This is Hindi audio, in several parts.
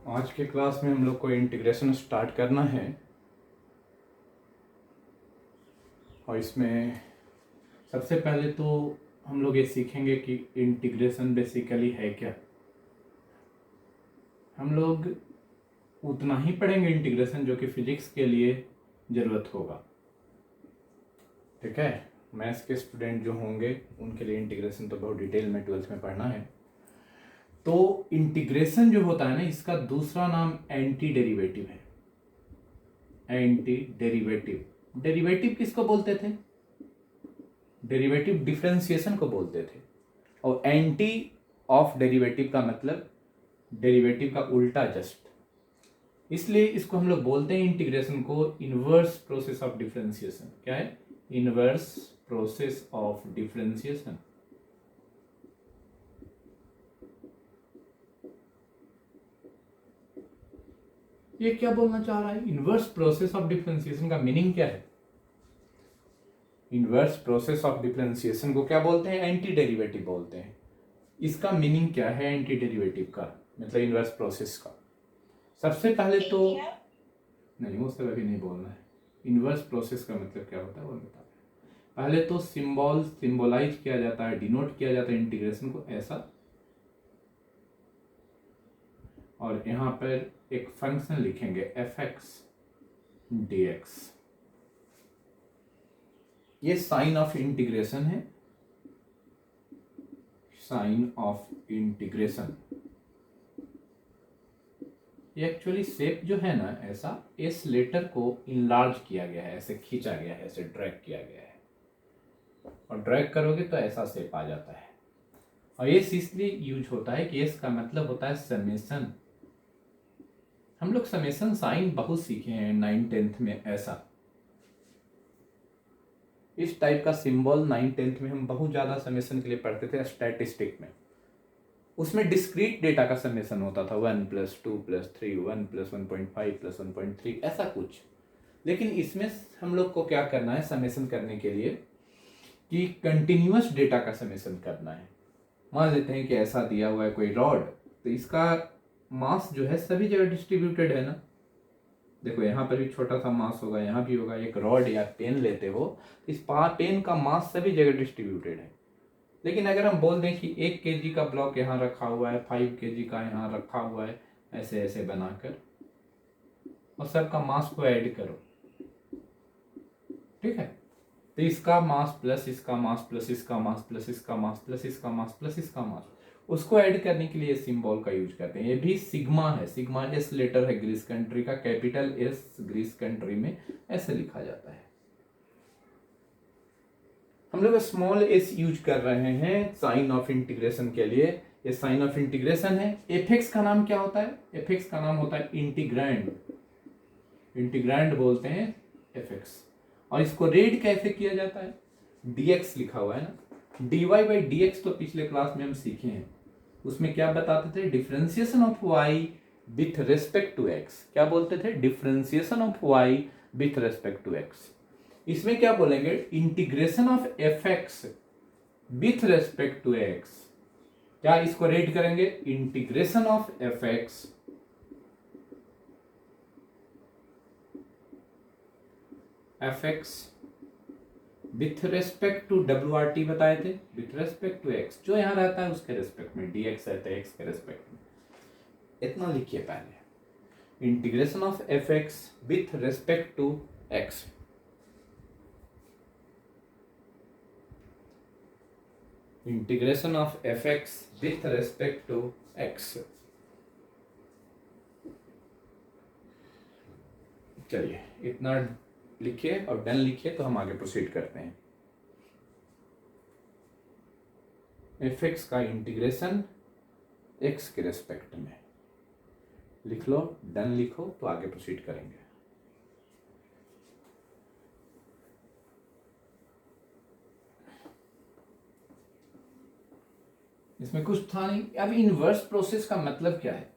आज के क्लास में हम लोग को इंटीग्रेशन स्टार्ट करना है और इसमें सबसे पहले तो हम लोग ये सीखेंगे कि इंटीग्रेशन बेसिकली है क्या। हम लोग उतना ही पढ़ेंगे इंटीग्रेशन जो कि फिजिक्स के लिए ज़रूरत होगा, ठीक है। मैथ्स के स्टूडेंट जो होंगे उनके लिए इंटीग्रेशन तो बहुत डिटेल में 12th में पढ़ना है। तो इंटीग्रेशन जो होता है ना, इसका दूसरा नाम एंटी डेरिवेटिव है। एंटी डेरिवेटिव, डेरिवेटिव किसको बोलते थे? डेरिवेटिव डिफरेंशिएशन को बोलते थे। और एंटी ऑफ डेरिवेटिव का मतलब डेरिवेटिव का उल्टा, जस्ट। इसलिए इसको हम लोग बोलते हैं इंटीग्रेशन को इनवर्स प्रोसेस ऑफ डिफरेंशिएशन। क्या है? Inverse process of differentiation. ये क्या बोलना चाह रहा है? इनवर्स प्रोसेस ऑफ डिफरेंशिएशन का मीनिंग क्या है? इनवर्स प्रोसेस ऑफ डिफरेंशिएशन को क्या बोलते हैं? एंटी डेरिवेटिव बोलते हैं। इसका मीनिंग क्या है एंटी डेरिवेटिव का, मतलब इनवर्स प्रोसेस का? सबसे पहले तो नहीं, वो सब अभी नहीं बोलना है। इनवर्स प्रोसेस का मतलब क्या होता है वो बता। पहले तो सिंबलाइज किया जाता है, डिनोट किया जाता है इंटीग्रेशन को ऐसा, और यहां पर एक फंक्शन लिखेंगे fx dx। ये साइन ऑफ इंटीग्रेशन है, साइन ऑफ इंटीग्रेशन। ये एक्चुअली शेप जो है ना, ऐसा एस लेटर को इनलार्ज किया गया है, ऐसे खींचा गया है, ऐसे ड्रैग किया गया है, और ड्रैग करोगे तो ऐसा शेप आ जाता है। और एस इसलिए यूज होता है कि एस का मतलब होता है समेशन। हम लोग समेशन साइन बहुत सीखे हैं 9th-10th में। ऐसा इस टाइप का सिंबल 9th-10th में हम बहुत ज़्यादा समेशन के लिए पढ़ते थे स्टैटिस्टिक में। उसमें डिस्क्रीट डेटा का समेशन होता था, 1+2+3, 1+1.5+1.3, ऐसा कुछ। लेकिन इसमें हम लोग को क्या करना है समेशन करने के लिए, कि कंटिन्यूअस डेटा का समेशन करना है। मान लेते हैं कि ऐसा दिया हुआ है कोई रॉड, तो इसका मास जो है सभी जगह डिस्ट्रीब्यूटेड है ना। देखो यहाँ पर भी छोटा सा मास होगा, यहाँ भी होगा। एक रॉड या पेन लेते हो, इस पेन का मास सभी जगह डिस्ट्रीब्यूटेड है। लेकिन अगर हम बोल दें कि 1 kg का ब्लॉक यहाँ रखा हुआ है, 5 kg का यहाँ रखा हुआ है, ऐसे ऐसे बनाकर, और सबका मास को ऐड करो, ठीक है। तो इसका मास प्लस इसका मास प्लस इसका मास प्लस इसका मास प्लस इसका मास प्लस इसका मास, उसको ऐड करने के लिए सिंबल का यूज करते हैं। ये भी सिग्मा है, सिग्मा एस लेटर है ग्रीस कंट्री का, कैपिटल एस ग्रीस कंट्री में ऐसे लिखा जाता है। हम लोग स्मॉल एस यूज कर रहे हैं साइन ऑफ इंटीग्रेशन के लिए। ये साइन ऑफ इंटीग्रेशन है। एफएक्स का नाम क्या होता है? एफएक्स का नाम होता है इंटीग्रैंड। इंटीग्रैंड बोलते हैं एफएक्स। और इसको रेड कैसे किया जाता है? dx लिखा हुआ है ना। dy बाई dx तो पिछले क्लास में हम सीखे हैं। उसमें क्या बताते थे? Differentiation of y with respect to x। क्या बोलते थे? Differentiation of y with respect to x। इसमें क्या बोलेंगे? Integration of fx with respect to x। क्या इसको रेड करेंगे? Integration of fx with respect to WRT बताए थे, विथ रेस्पेक्ट टू x। जो यहां रहता है उसके रेस्पेक्ट में, dx रहता है x के रेस्पेक्ट में। इतना लिखिए पहले, integration of fx with respect to x। Integration of fx with respect to x। चलिए इतना लिखिए और डन लिखिए, तो हम आगे प्रोसीड करते हैं। fx का इंटीग्रेशन x के रेस्पेक्ट में लिख लो, डन लिखो, तो आगे प्रोसीड करेंगे। इसमें कुछ था नहीं। अब इनवर्स प्रोसेस का मतलब क्या है?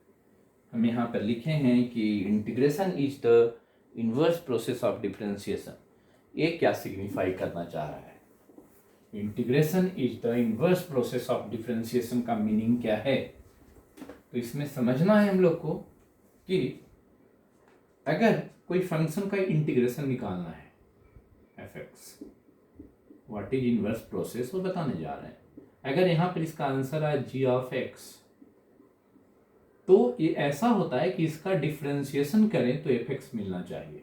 हम यहाँ पर लिखे हैं कि integration is the inverse process of differentiation. ये क्या सिग्निफाई करना चाह रहा है? Integration is the inverse process of differentiation का मीनिंग क्या है? तो इसमें समझना है हम लोग को कि अगर कोई फंक्शन का इंटीग्रेशन निकालना है F x, what is inverse process वो बताने जा रहे हैं। अगर यहां पर इसका आंसर है जी ऑफ एक्स, तो ये ऐसा होता है कि इसका डिफरेंशिएशन करें तो एफ एक्स मिलना चाहिए।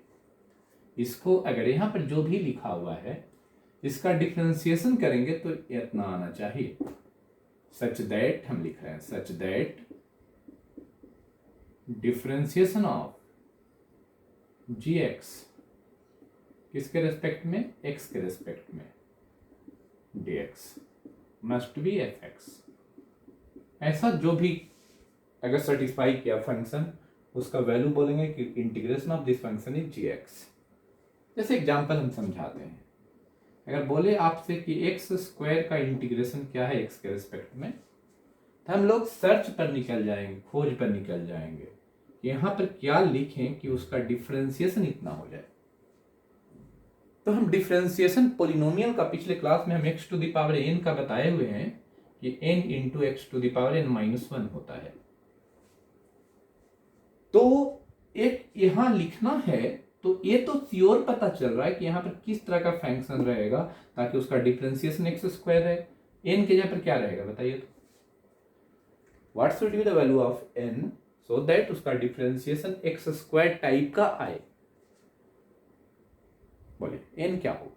इसको अगर यहां पर जो भी लिखा हुआ है इसका डिफरेंशिएशन करेंगे तो इतना आना चाहिए, सच दैट हम लिख रहे हैं, such that differentiation of G x किसके रेस्पेक्ट में, एक्स के रेस्पेक्ट में, d x must be F x. ऐसा जो भी अगर सेटिस्फाई किया फंक्शन, उसका वैल्यू बोलेंगे कि integration of this function is G x. जैसे एग्जांपल हम समझाते हैं, अगर बोले आपसे कि एक्स स्क्वायर का इंटीग्रेशन क्या है एक्स के रेस्पेक्ट में, तो हम लोग सर्च पर निकल जाएंगे, खोज पर निकल जाएंगे कि यहां पर क्या लिखें कि उसका डिफरेंशिएशन इतना हो जाए। तो हम डिफरेंशिएशन पोलिनोमियल का पिछले क्लास में हम x to the power n का बताए हुए हैं कि n into x to the power n minus one होता है। तो एक यहां लिखना है तो ये तो श्योर पता चल रहा है कि यहां पर किस तरह का फंक्शन रहेगा ताकि उसका डिफरेंशिएशन एक्स स्क्वायर है। एन के जगह पर क्या रहेगा बताइए तो, what should be the value of n so that उसका डिफरेंशिएशन एक्स स्क्वायर टाइप का आए। बोलिए एन क्या हो,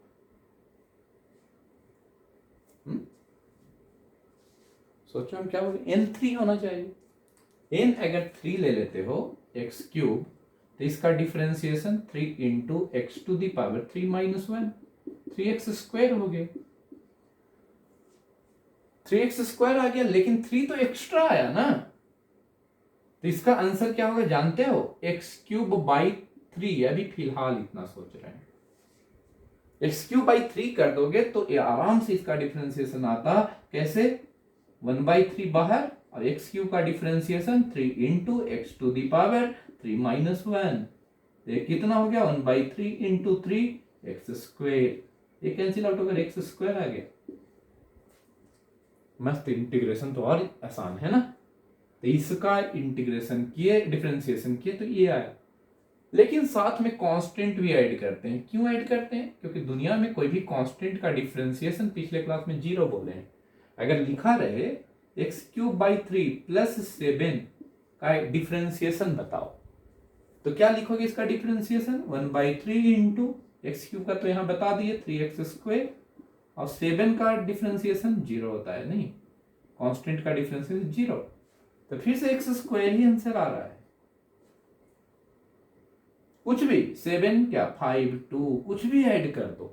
सोचो हम क्या बोले, एन 3 होना चाहिए। एन अगर 3 ले लेते हो एक्स क्यूब, तो इसका differentiation 3 into x to the power 3 minus 1, 3x square हो गया। 3x स्क्वायर आ गया, लेकिन 3 तो एक्स्ट्रा आया ना, तो इसका आंसर क्या होगा जानते हो, एक्स क्यूब बाई 3। अभी फिलहाल इतना सोच रहे हैं, एक्स क्यूब बाई 3 कर दोगे तो ये आराम से इसका डिफरेंशिएशन आता, कैसे, 1/3 बाहर और एक्स क्यूब का differentiation 3 into x to the power 3 minus 1, ये कितना हो गया 1/3 इंटू 3 एक्स स्क्वायर, ये कैंसिल आउट होकर एक्स स्क्वायर आ गया। मस्त, इंटीग्रेशन तो और आसान है ना। तो इसका इंटीग्रेशन किए, डिफरेंशिएशन किए तो ये आया, लेकिन साथ में कांस्टेंट भी ऐड करते हैं। क्यों ऐड करते हैं, क्योंकि दुनिया में कोई भी कांस्टेंट का डिफरेंशिएशन पिछले क्लास में 0 बोले हैं। अगर लिखा रहे एक्स क्यूब बाई 3 प्लस 7 का डिफरेंशिएशन बताओ, तो क्या लिखोगे इसका डिफरेंशिएशन 1/3 इंटू एक्स क्यूब का तो यहां बता दिए 3x स्क्वायर, और 7 का डिफरेंशिएशन 0 होता है, नहीं कांस्टेंट का डिफरेंशिएशन 0, तो फिर से एक्स स्क्वायर ही आंसर आ रहा है। कुछ भी 7 क्या 5 2 कुछ भी ऐड कर दो,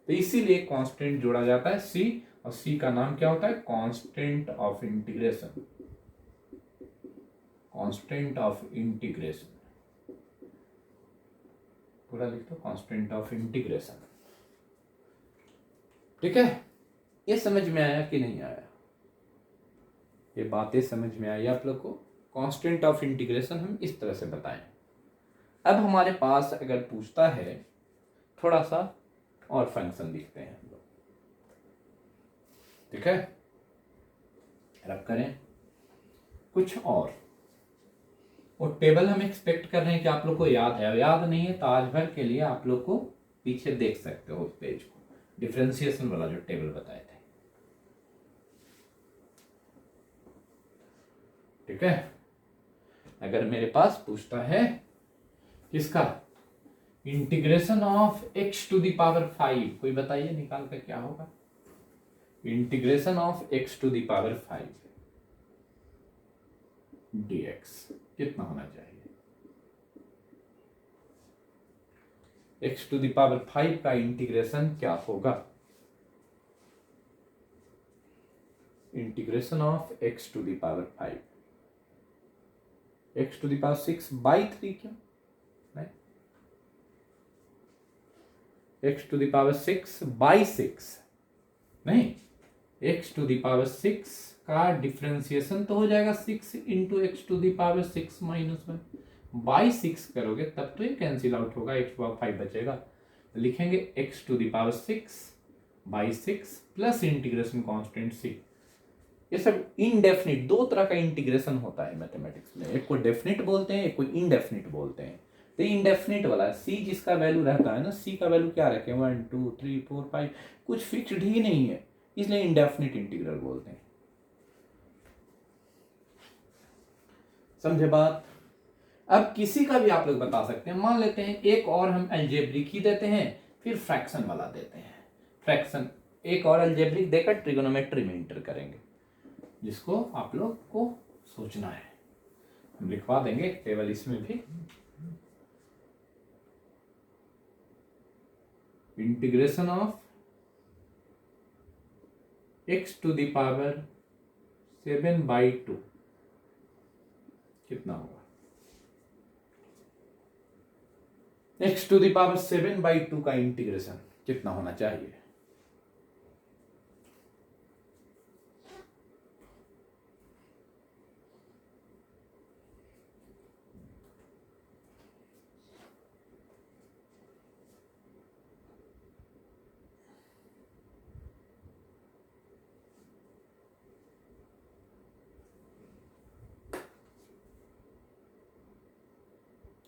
तो इसीलिए कांस्टेंट जोड़ा जाता है c, और c का नाम क्या होता है, constant of integration, constant of integration, पूरा लिख दो कांस्टेंट ऑफ इंटीग्रेशन। ठीक है, ये समझ में आया कि नहीं आया, ये बातें समझ में आई आप लोग को। कांस्टेंट ऑफ इंटीग्रेशन हम इस तरह से बताएं। अब हमारे पास अगर पूछता है थोड़ा सा और फंक्शन लिखते हैं हम लोग, ठीक है, रब करें कुछ और, वो टेबल हम एक्सपेक्ट कर रहे हैं कि आप लोग को याद है, याद नहीं है तो आज भर के लिए आप लोग को पीछे देख सकते हो उस पेज को, डिफरेंशिएशन वाला जो टेबल बताए थे। ठीक है, अगर मेरे पास पूछता है किसका, integration of x to the power 5, कोई बताइए निकाल कर क्या होगा, integration of x to the power 5 dx कितना होना चाहिए, x टू द पावर 5 का इंटीग्रेशन क्या होगा, integration of x to the power 5, x to the power 6/3 क्यों नहीं, x टू द पावर 6/6 नहीं, x टू द पावर 6 का डिफरेंशिएशन तो हो जाएगा 6 into x to the power 6 minus 1, by 6 करोगे तब तो ये कैंसिल आउट होगा, x पावर 5 बचेगा, तो लिखेंगे x to the power 6/6 plus integration constant c, ये सब इनडेफिनिट, दो तरह का इंटीग्रेशन होता है मैथमेटिक्स में, एक को डेफिनिट बोलते हैं, एक को इनडेफिनिट बोलते हैं। तो इनडेफिनिट वाला सी जिसका वैल्यू रहता है ना, सी का वैल्यू क्या रखें 1 2 3 4 5, कुछ फिक्स्ड ही नहीं है, इसलिए इनडेफिनिट इंटीग्रल बोलते हैं। समझे बात? अब किसी का भी आप लोग बता सकते हैं, मान लेते हैं एक और हम अलजेब्रिक ही देते हैं, फिर फ्रैक्शन वाला देते हैं। फ्रैक्शन एक और अलजेब्रिक देकर ट्रिगोनोमेट्री में इंटर करेंगे, जिसको आप लोग को सोचना है। हम लिखवा देंगे टेबल इसमें भी। Integration of x to the power 7/2 कितना होगा? x टू द पावर 7/2 का इंटीग्रेशन कितना होना चाहिए?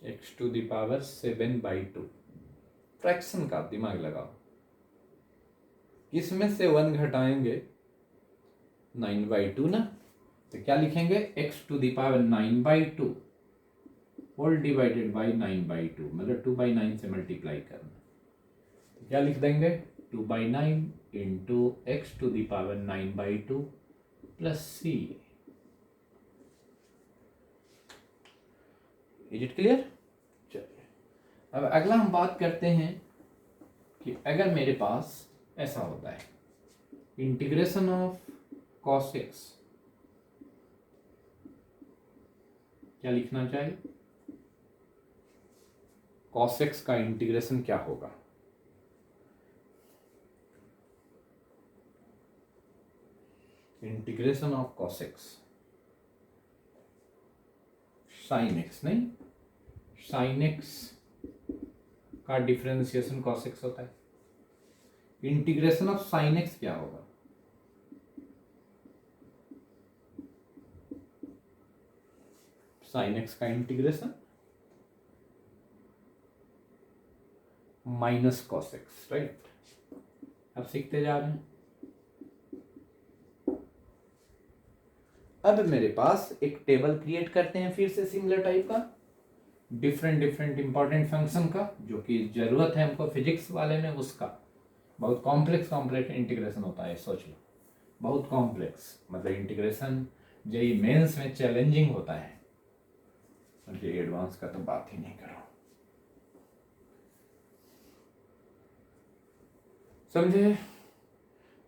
x to the power 7/2 fraction का दिमाग लगाओ, इसमें से 1 घटाएंगे 9/2 ना, तो क्या लिखेंगे x to the power 9/2 whole divided by 9/2, मतलब 2/9 से मल्टीप्लाई करना, तो क्या लिख देंगे 2/9 into x to the power 9/2 plus c। Is it clear? चलिए अब अगला हम बात करते हैं कि अगर मेरे पास ऐसा होता है इंटीग्रेशन ऑफ cos x, क्या लिखना चाहिए? cos x का इंटीग्रेशन क्या होगा? Integration of cos x, sin x नहीं, sin x का डिफरेंशिएशन cos x होता है। इंटीग्रेशन ऑफ sin x क्या होगा? sin x का integration minus cos x, right? अब सीखते जा रहे हैं। अब मेरे पास एक टेबल क्रिएट करते हैं फिर से सिमिलर टाइप का, डिफरेंट इंपॉर्टेंट फंक्शन का, जो कि जरूरत है हमको फिजिक्स वाले में उसका। बहुत कॉम्प्लेक्स इंटीग्रेशन होता है, सोच लो, बहुत कॉम्प्लेक्स, मतलब इंटीग्रेशन जेई मेंस में चैलेंजिंग होता है, जेई एडवांस का तो बात ही नहीं करो। समझे?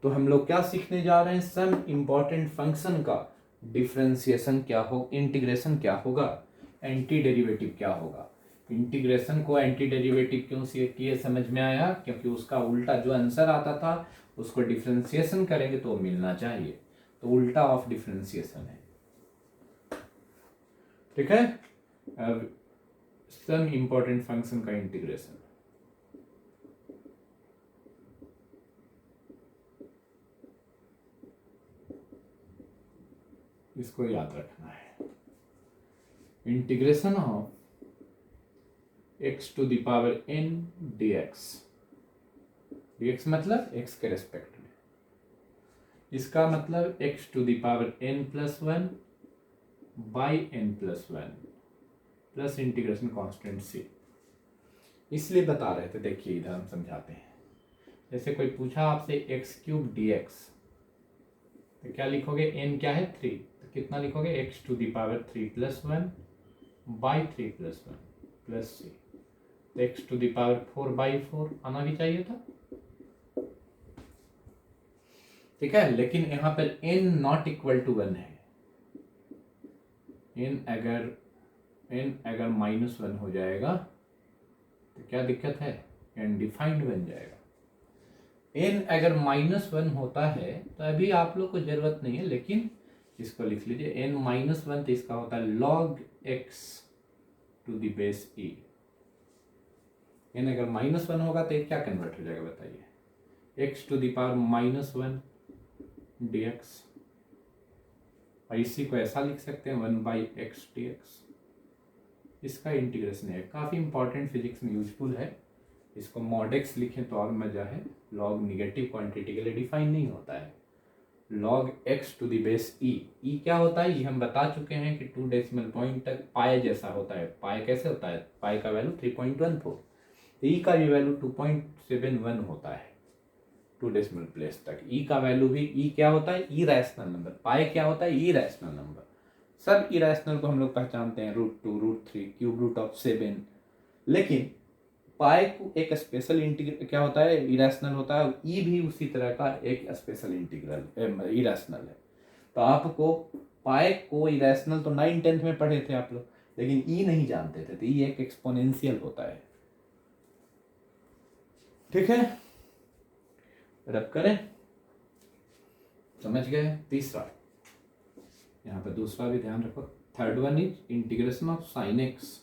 तो हम लोग क्या सीखने जा रहे हैं? सम इंपॉर्टेंट फंक्शन का डिफरेंशिएशन क्या हो, इंटीग्रेशन क्या होगा, एंटी डेरिवेटिव क्या होगा। इंटीग्रेशन को एंटी डेरिवेटिव क्यों किए समझ में आया? क्योंकि उसका उल्टा जो आंसर आता था उसको डिफरेंशिएशन करेंगे तो मिलना चाहिए, तो उल्टा ऑफ डिफरेंशिएशन है। ठीक है? अब सम इंपॉर्टेंट फंक्शन का इंटीग्रेशन, इसको याद रखना है। Integration of x to the power n dx, dx मतलब x के रेस्पेक्ट में, इसका मतलब x to the power n+1 by n+1 plus integration constant c। इसलिए बता रहे थे, देखिए इधर हम समझाते हैं। जैसे कोई पूछा आपसे x³ dx, तो क्या लिखोगे? n क्या है 3, तो कितना लिखोगे? x to the power 3+1 by 3+1 plus c, तो x टू द पावर 4/4 आना भी चाहिए था। ठीक है, लेकिन यहां पर n नॉट इक्वल टू 1 है। n अगर -1 हो जाएगा तो क्या दिक्कत है? n डिफाइंड बन जाएगा। n अगर -1 होता है तो अभी आप लोग को जरूरत नहीं है, लेकिन इसको लिख लीजिए, n-1 तो इसका होता है log x to the base e। n अगर -1 होगा तो ये क्या कन्वर्ट हो जाएगा बताइए? x to the power -1 dx और इसी को ऐसा लिख सकते हैं 1/x dx। इसका इंटीग्रेशन है, काफ़ी इंपॉर्टेंट फिजिक्स में यूजफुल है। इसको mod x लिखें तो और मज़ा है। लॉग निगेटिव क्वांटिटी के लिए डिफाइन नहीं होता है। log x to the base e क्या होता है ये हम बता चुके हैं कि 2 डेसिमल पॉइंट तक पाए जैसा होता है। पाए कैसे होता है? पाए का वैल्यू 3.14, ई का भी वैल्यू 2.71 होता है 2 डेसिमल प्लेस तक। ई का वैल्यू भी, ई क्या होता है? ई रैशनल नंबर। पाए क्या होता है? ई रैशनल नंबर। सब ई रैशनल को हम लोग पहचानते हैं, √2, √3, क्यूब रूट ऑफ 7। लेकिन पाई को एक स्पेशल इंटीग्रल क्या होता है? इरेशनल होता है। ई भी उसी तरह का एक स्पेशल इंटीग्रल इरेशनल है। तो आपको पाई को इरेशनल तो 9/10 में पढ़े थे आप लोग, लेकिन ई नहीं जानते थे। तो ई एक एक्सपोनेंशियल होता है। ठीक है, रब करें, समझ गए? तीसरा, यहाँ पे दूसरा भी ध्यान रखो। Third one is integration of sine x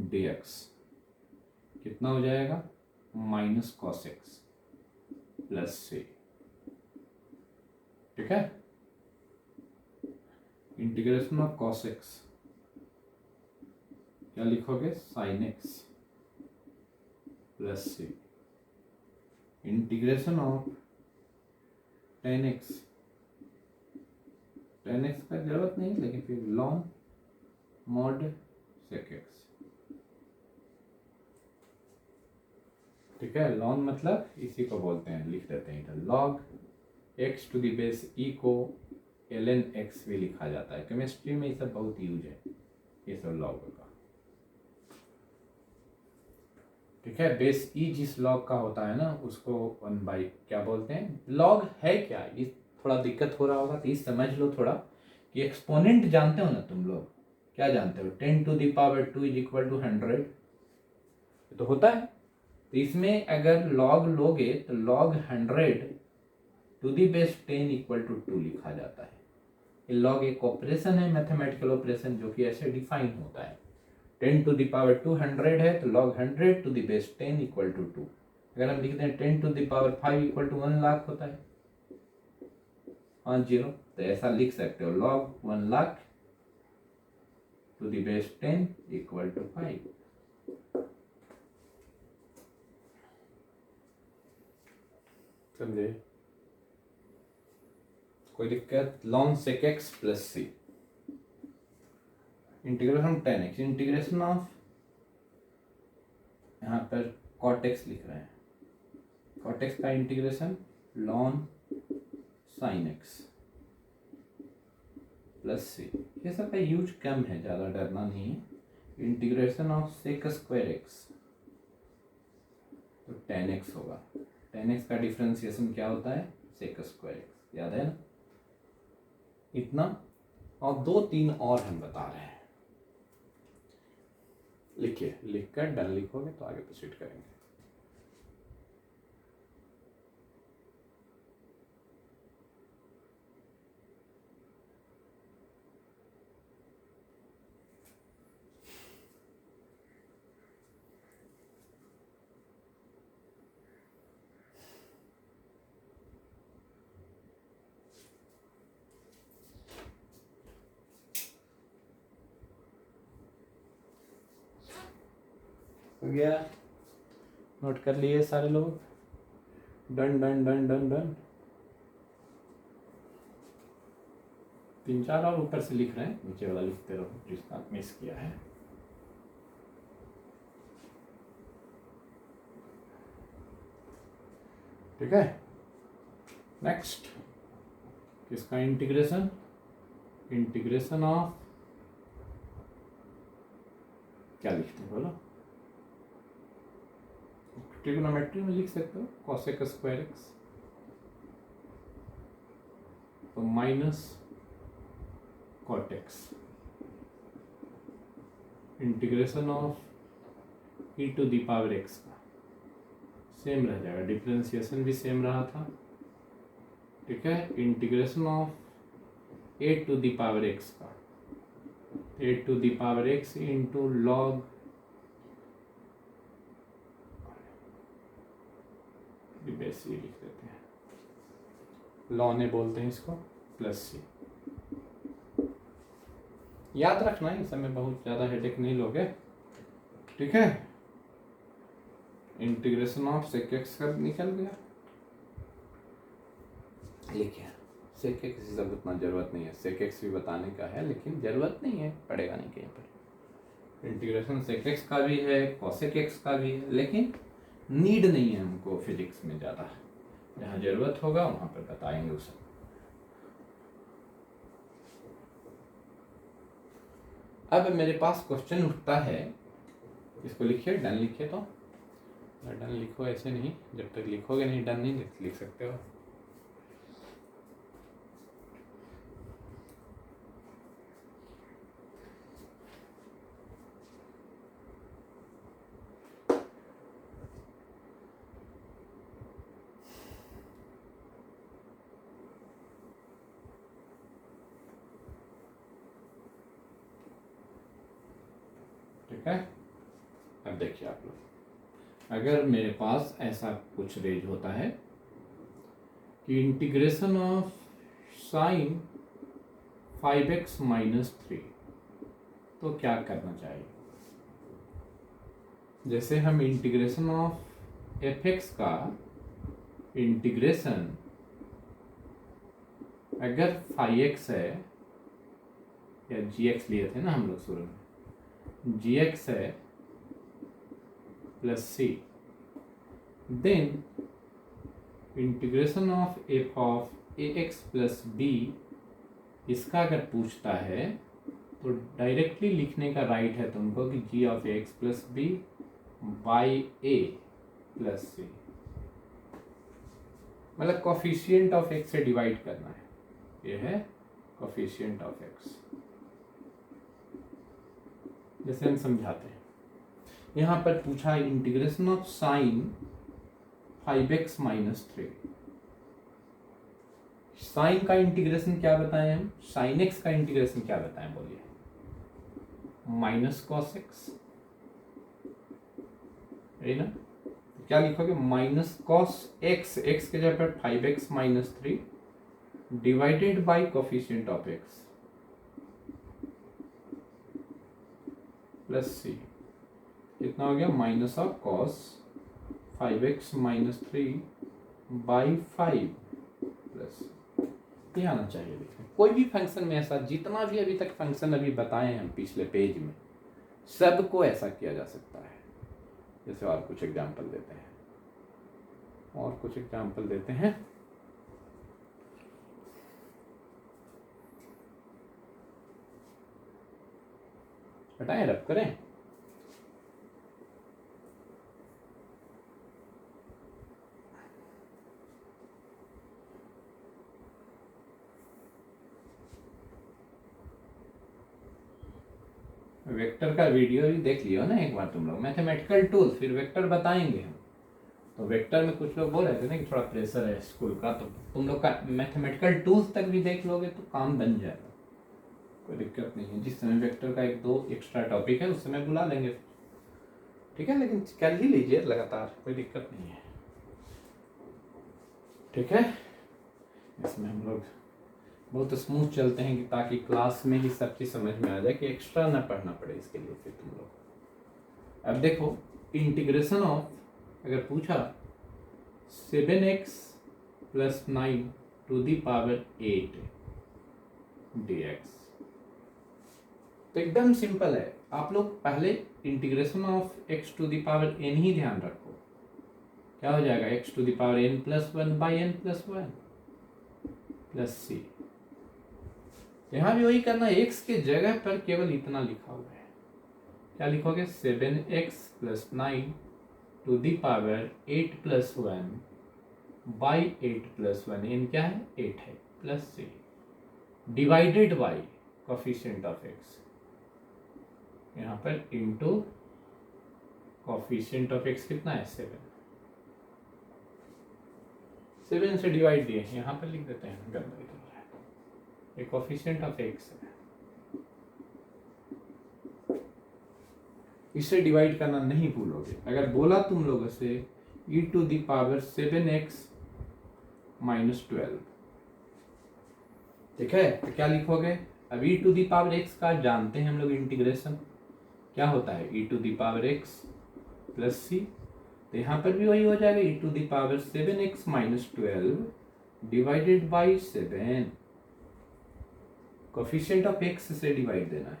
dx। कितना हो जाएगा? -cos x plus c। ठीक है, इंटीग्रेशन ऑफ cos x क्या लिखोगे? sin x plus c। Integration of tan x, tan x का जरूरत नहीं, लेकिन फिर ln mod sec x। ठीक है, ln मतलब इसी को बोलते हैं, लिख देते हैं इधर log x to the base e को ln x भी लिखा जाता है। केमिस्ट्री में ये सब बहुत यूज है, ये सब log का। ठीक है, बेस e जिस log का होता है ना, उसको 1/, क्या बोलते हैं? log है क्या? ये थोड़ा दिक्कत हो रहा होगा, तो ये समझ लो थोड़ा कि एक्सपोनेंट जानते हो ना तुम लोग? क्या जानते हो? 10⁻² इज इक्वल टू 100 तो होता है। तो इसमें अगर log लोगे तो log 100 to the base 10 equal to 2 लिखा जाता है। ये log एक ऑपरेशन है, मैथमेटिकल ऑपरेशन, जो कि ऐसे डिफाइन होता है। 10⁻² 100 है तो log 100 to the base 10 equal to 2। अगर हम लिखते हैं 10⁵ इक्वल टू 1 लाख होता है, 50, तो ऐसा लिख सकते हो log 1 lakh to the base 10 equal to 5। समझे? कोई दिक्कत? ln sec x plus c। Integration tan x, integration of, यहाँ पर cot x लिख रहे हैं, cot x का integration ln sin x plus c। ये सब का यूज कम है, ज़्यादा डरना नहीं है। Integration of sec square x तो tan x होगा। tan x का डिफ्रेंसिएशन क्या होता है? sec स्क्वायर x, याद है ना? इतना, और 2-3 और हम बता रहे हैं। लिखिए, लिखकर डन लिखोगे तो आगे प्रोसीड करेंगे। हो गया? नोट कर लिए सारे लोग? Done done done done done. 3-4 और ऊपर से लिख रहे हैं, नीचे वाला लिखते रहो जिसका मिस किया है। ठीक है, नेक्स्ट किसका इंटीग्रेशन? इंटीग्रेशन ऑफ, क्या लिखते हैं बोलो? ट्रिग्नोमेट्री में लिख सकते हो cosec स्क्वायर x, तो minus cot x। Integration of e to the power x का सेम रह जाएगा, डिफरेंशिएशन भी सेम रहा था। ठीक है, integration of a to the power x का, a to the power x into log base, ये लिख देते हैं, लॉन ए बोलते हैं इसको, प्लस c। याद रखना, इस समय बहुत ज़्यादा हेडेक नहीं लोगे, ठीक है। इंटीग्रेशन ऑफ सेक एक्स का निकल गया, लिखिए सेक एक्स सब उतना ज़रूरत नहीं है, सेक एक्स भी बताने का है लेकिन ज़रूरत नहीं है, पड़ेगा नहीं कहीं पर। इंटीग्रेशन सेक एक्स का भी है, कॉसेक एक्स का भी है, लेकिन नीड नहीं है हमको फिजिक्स में ज़्यादा, जहाँ ज़रूरत होगा वहाँ पर बताएंगे उसे। अब मेरे पास क्वेश्चन उठता है, इसको लिखिए, डन लिखिए, तो डन लिखो, ऐसे नहीं, जब तक लिखोगे नहीं डन नहीं लिख सकते हो। ठीक है, अब देखिए आप लोग, अगर मेरे पास ऐसा कुछ रेंज होता है कि integration of sine 5x minus 3, तो क्या करना चाहिए। जैसे हम इंटीग्रेशन ऑफ fx का इंटीग्रेशन अगर 5x है, या gx लिए थे ना हम लोग शुरू में, gx है plus c, then integration of f of ax plus b, इसका अगर पूछता है तो डायरेक्टली लिखने का राइट है तुमको कि g of ax plus b by a plus c, मतलब कोफिशिएंट ऑफ x से डिवाइड करना है, ये है कोफिशिएंट ऑफ x। जैसे हम समझाते हैं, यहाँ पर पूछा integration of sine 5x minus 3, sine का इंटीग्रेशन क्या बताएं हम, साइन एक्स का इंटीग्रेशन क्या बताएं, बोलिए, माइनस कॉस एक्स, है ना। क्या लिखोगे, माइनस कॉस एक्स, एक्स के जगह पर 5x minus 3 divided by coefficient of x plus c, कितना हो गया, minus of cos 5x minus 3 by 5 plus, ये आना चाहिए। देखिए कोई भी फंक्शन में ऐसा, जितना भी अभी तक फंक्शन अभी बताए हैं हम पिछले पेज में, सबको ऐसा किया जा सकता है। जैसे और कुछ एग्जाम्पल देते हैं, हटाएं, रब करें। वेक्टर का वीडियो भी देख लियो ना एक बार तुम लोग, मैथमेटिकल टूल्स, फिर वेक्टर बताएंगे हम। तो वेक्टर में कुछ लोग बोल रहे थे ना कि थोड़ा प्रेशर है स्कूल का, तो तुम लोग का मैथमेटिकल टूल्स तक भी देख लोगे तो काम बन जाएगा, कोई दिक्कत नहीं है। जिस समय वेक्टर का 1-2 एक्स्ट्रा टॉपिक है उस समय बुला लेंगे, ठीक है, लेकिन कर ही लीजिए लगातार, कोई दिक्कत नहीं है, ठीक है। इसमें हम लोग बहुत स्मूथ चलते हैं कि ताकि क्लास में ही सब चीज़ समझ में आ जाए, कि एक्स्ट्रा ना पढ़ना पड़े इसके लिए फिर तुम लोग। अब देखो इंटीग्रेशन ऑफ, अगर पूछा 7x plus 9 to the power 8 dx, तो एकदम सिंपल है। आप लोग पहले integration of x to the power n ही ध्यान रखो, क्या हो जाएगा, x to the power n plus 1 by n plus 1 plus सी। यहाँ भी वही करना है, x के जगह पर केवल इतना लिखा हुआ है, क्या लिखोगे, 7x plus 9 to the power 8 plus 1 by 8 plus 1, n क्या है, 8 है, plus C, divided by coefficient of x, यहाँ पर इंटू कोफिशिएंट ऑफ x कितना है, 7 से डिवाइड दिए, यहाँ पर लिख देते हैं, गंदा इधर है, ये कोफिशिएंट ऑफ x है, इसे डिवाइड करना नहीं भूलोगे। अगर बोला तुम लोगों से e to the power 7x minus 12, ठीक है, तो क्या लिखोगे, अब e to the power x का जानते हैं हम लोग इंटीग्रेशन क्या होता है, e to the power x plus c, तो यहाँ पर भी वही हो जाएगा e to the power 7x minus 12 divided by 7, coefficient of x से डिवाइड देना है,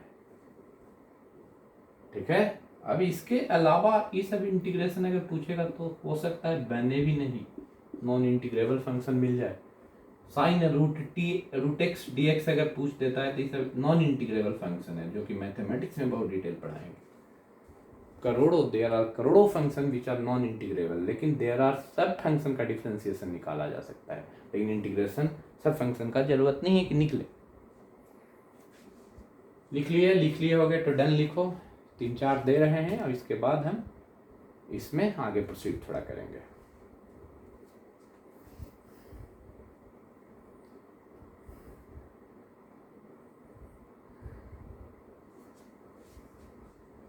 ठीक है। अब इसके अलावा ये सब इंटीग्रेशन अगर पूछेगा तो हो सकता है बने भी नहीं, नॉन इंटीग्रेबल फंक्शन मिल जाए। Sine root x D x अगर पूछ देता है तो ये सब नॉन इंटीग्रेबल फंक्शन है, जो कि मैथमेटिक्स में बहुत डिटेल पढ़ाएंगे। देयर आर करोड़ों function which are non integrable, लेकिन देयर आर सब फंक्शन का डिफरेंशिएशन निकाला जा सकता है, लेकिन इंटीग्रेशन सब फंक्शन का जरूरत नहीं है कि निकले। लिख लिए हो गए तो डन लिखो, 3-4 दे रहे हैं, और इसके बाद हम इसमें आगे प्रोसीड थोड़ा करेंगे।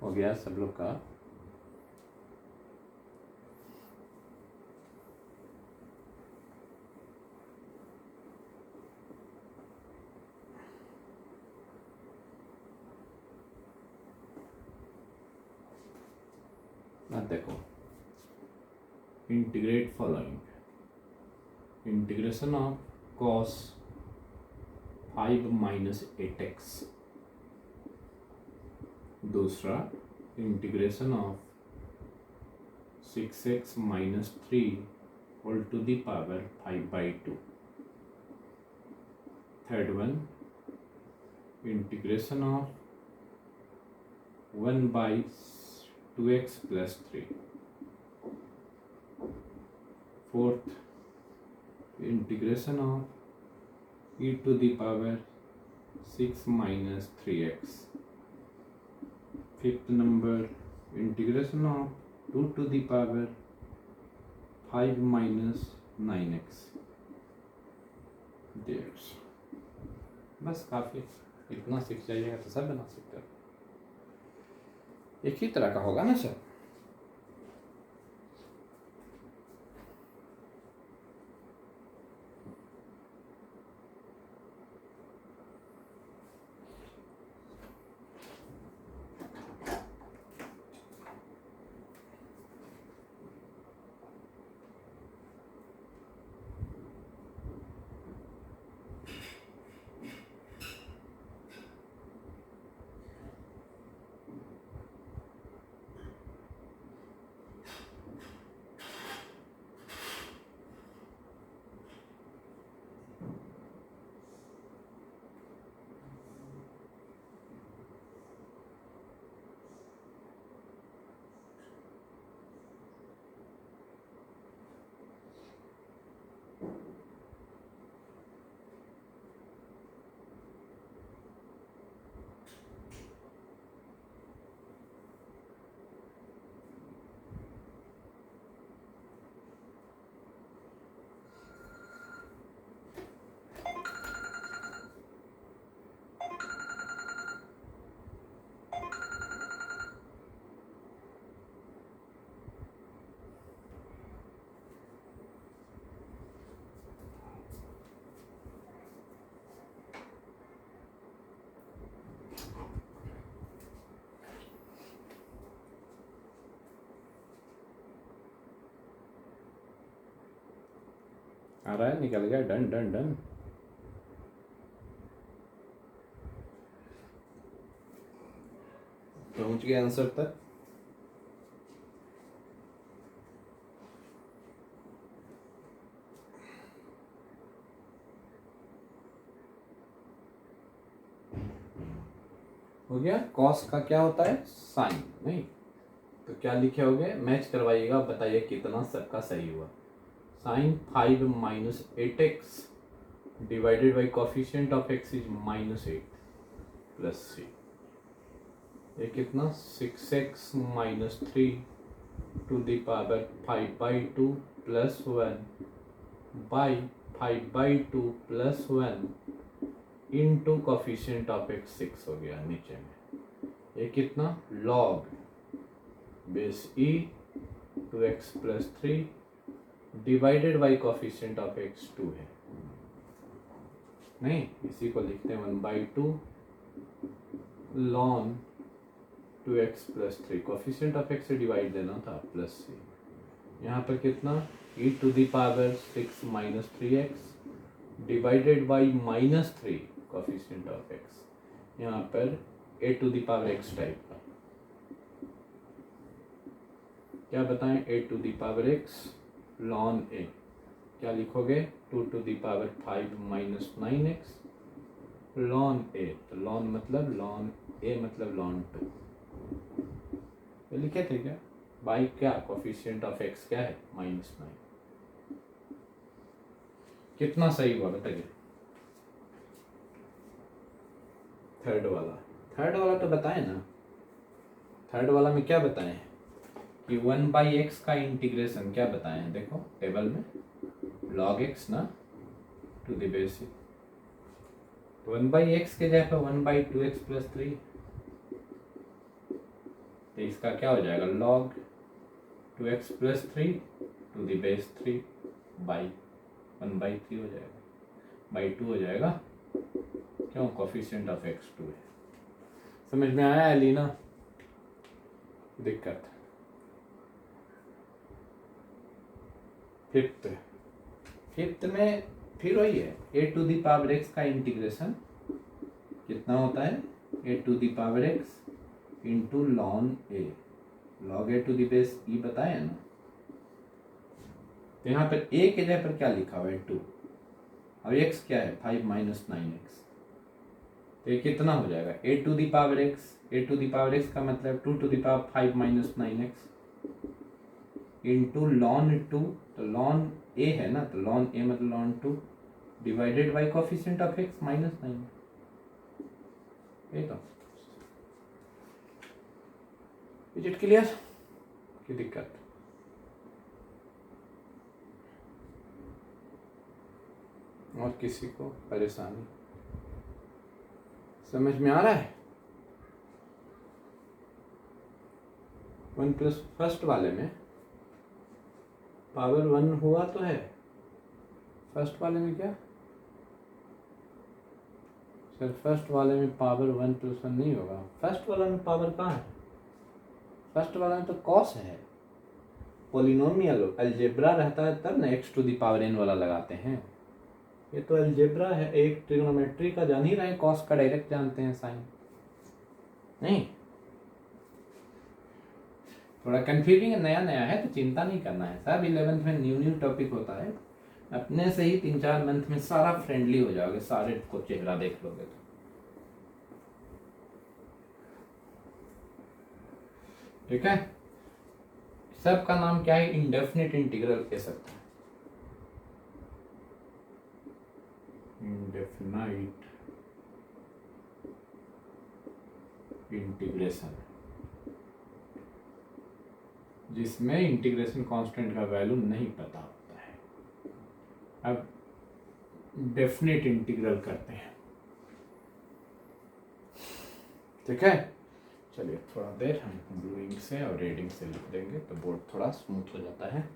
हो गया सब लोग का? देखो, integrate following, integration of cos 5 minus 8x, दूसरा integration of 6x minus 3 whole to the power 5/2, third one integration of 1/2x plus 3, fourth integration of e to the power 6 minus 3x, fifth number integration of 2 to the power 5 minus 9x। बस काफ़ी, इतना सीख जाइएगा तो सब बना सकते हो। एक ही तरह का होगा ना सर? आ रहा है, निकल गया, डन डन डन। पहुंच गया आंसर तक। हो गया। कॉस का क्या होता है? साइन। नहीं तो क्या लिखे होगे? मैच करवाइएगा, बताइए कितना सबका सही हुआ। Sine 5 minus 8x divided by coefficient of x is -8 plus c। ये कितना? 6x minus 3 to the power 5/2 plus 1 by 5/2 plus 1 into coefficient of x 6 हो गया नीचे में। ये कितना? Log base e 2x plus 3 divided by coefficient of x 2 है। नहीं, इसी को लिखते हैं 1/2 ln 2x plus 3, coefficient of x से डिवाइड देना था प्लस सी, यहाँ पर कितना e to the power 6 minus 3x divided by minus 3 coefficient of x, यहाँ पर a to the power x type का, क्या बताएं, a to the power x ln a, क्या लिखोगे 2 to the power 5 minus 9x ln a, तो ln मतलब ln a मतलब ln 2, ये लिखे थे क्या, बाई क्या कोफिशिएंट ऑफ x क्या है -9, कितना सही हुआ बताइए। थर्ड वाला तो बताए ना, थर्ड वाला में क्या बताएं कि 1/x का इंटीग्रेशन क्या बताएं, देखो टेबल में log x ना टू द बेस, तो 1/x के जगह पर 1/2x प्लस 3, तो इसका क्या हो जाएगा log 2x plus 3 to the base 3 by 1/3 हो जाएगा, बाई 2 हो जाएगा, क्यों कोफिशिएंट ऑफ x 2 है। समझ में आया एलिना, दिक्कत। फिफ्थ में फिर वही है, a to the power x का इंटीग्रेशन कितना होता है, a to the power x into ln a, log a to the base e बताया ना, तो यहाँ पर a के जगह पर क्या लिखा हुआ है 2, और x क्या है 5 माइनस 9x, तो ये कितना हो जाएगा a to the power x, a to the power x का मतलब 2 to the power 5 minus 9x into ln 2, तो ln a है ना, तो ln a मतलब ln 2 divided by coefficient of x -9, ये तो इज इट क्लियर, की दिक्कत, और किसी को परेशानी, समझ में आ रहा है। 1 प्लस फर्स्ट वाले में पावर 1 हुआ तो है, फर्स्ट वाले में क्या सर, फर्स्ट वाले में पावर 1 प्लस 1 नहीं होगा, फर्स्ट वाला में पावर कहाँ है, फर्स्ट वाला में तो कॉस है, पोलिनोमियल अलजेब्रा रहता है तब ना x to the power n वाला लगाते हैं, ये तो अलजेब्रा है, एक ट्रिग्नोमेट्री का जान ही रहे, कॉस का डायरेक्ट जानते हैं, साइन नहीं, थोड़ा कंफ्यूजिंग है, नया नया है तो चिंता नहीं करना है, सब 11th में न्यू टॉपिक होता है, अपने से ही 3-4 मंथ में सारा फ्रेंडली हो जाओगे, सारे को चेहरा देख लोगे तो, ठीक है। सब का नाम क्या है, इंडेफिनिट इंटीग्रल कह सकते हैं, इंडेफिनाइट इंटीग्रेशन, जिसमें इंटीग्रेशन कांस्टेंट का वैल्यू नहीं पता होता है। अब डेफिनेट इंटीग्रल करते हैं, ठीक है। चलिए थोड़ा देर हम ब्लूइंग से और रेडिंग से लिख देंगे तो बोर्ड थोड़ा स्मूथ हो जाता है,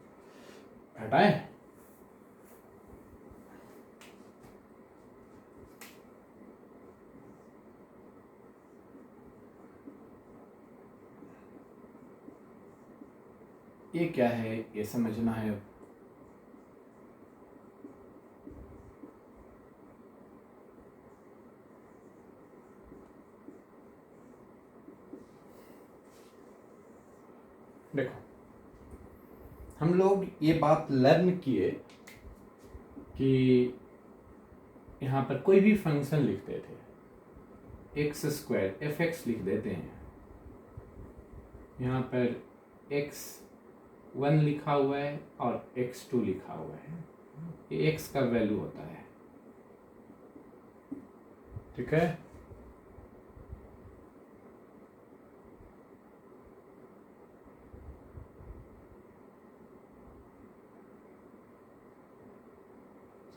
हटाएं। ये क्या है ये समझना है, देखो हम लोग ये बात लर्न किए कि यहाँ पर कोई भी फंक्शन लिखते थे, x² fx लिख देते हैं, यहाँ पर x1 लिखा हुआ है और x2 लिखा हुआ है, ये x का वैल्यू होता है, ठीक है।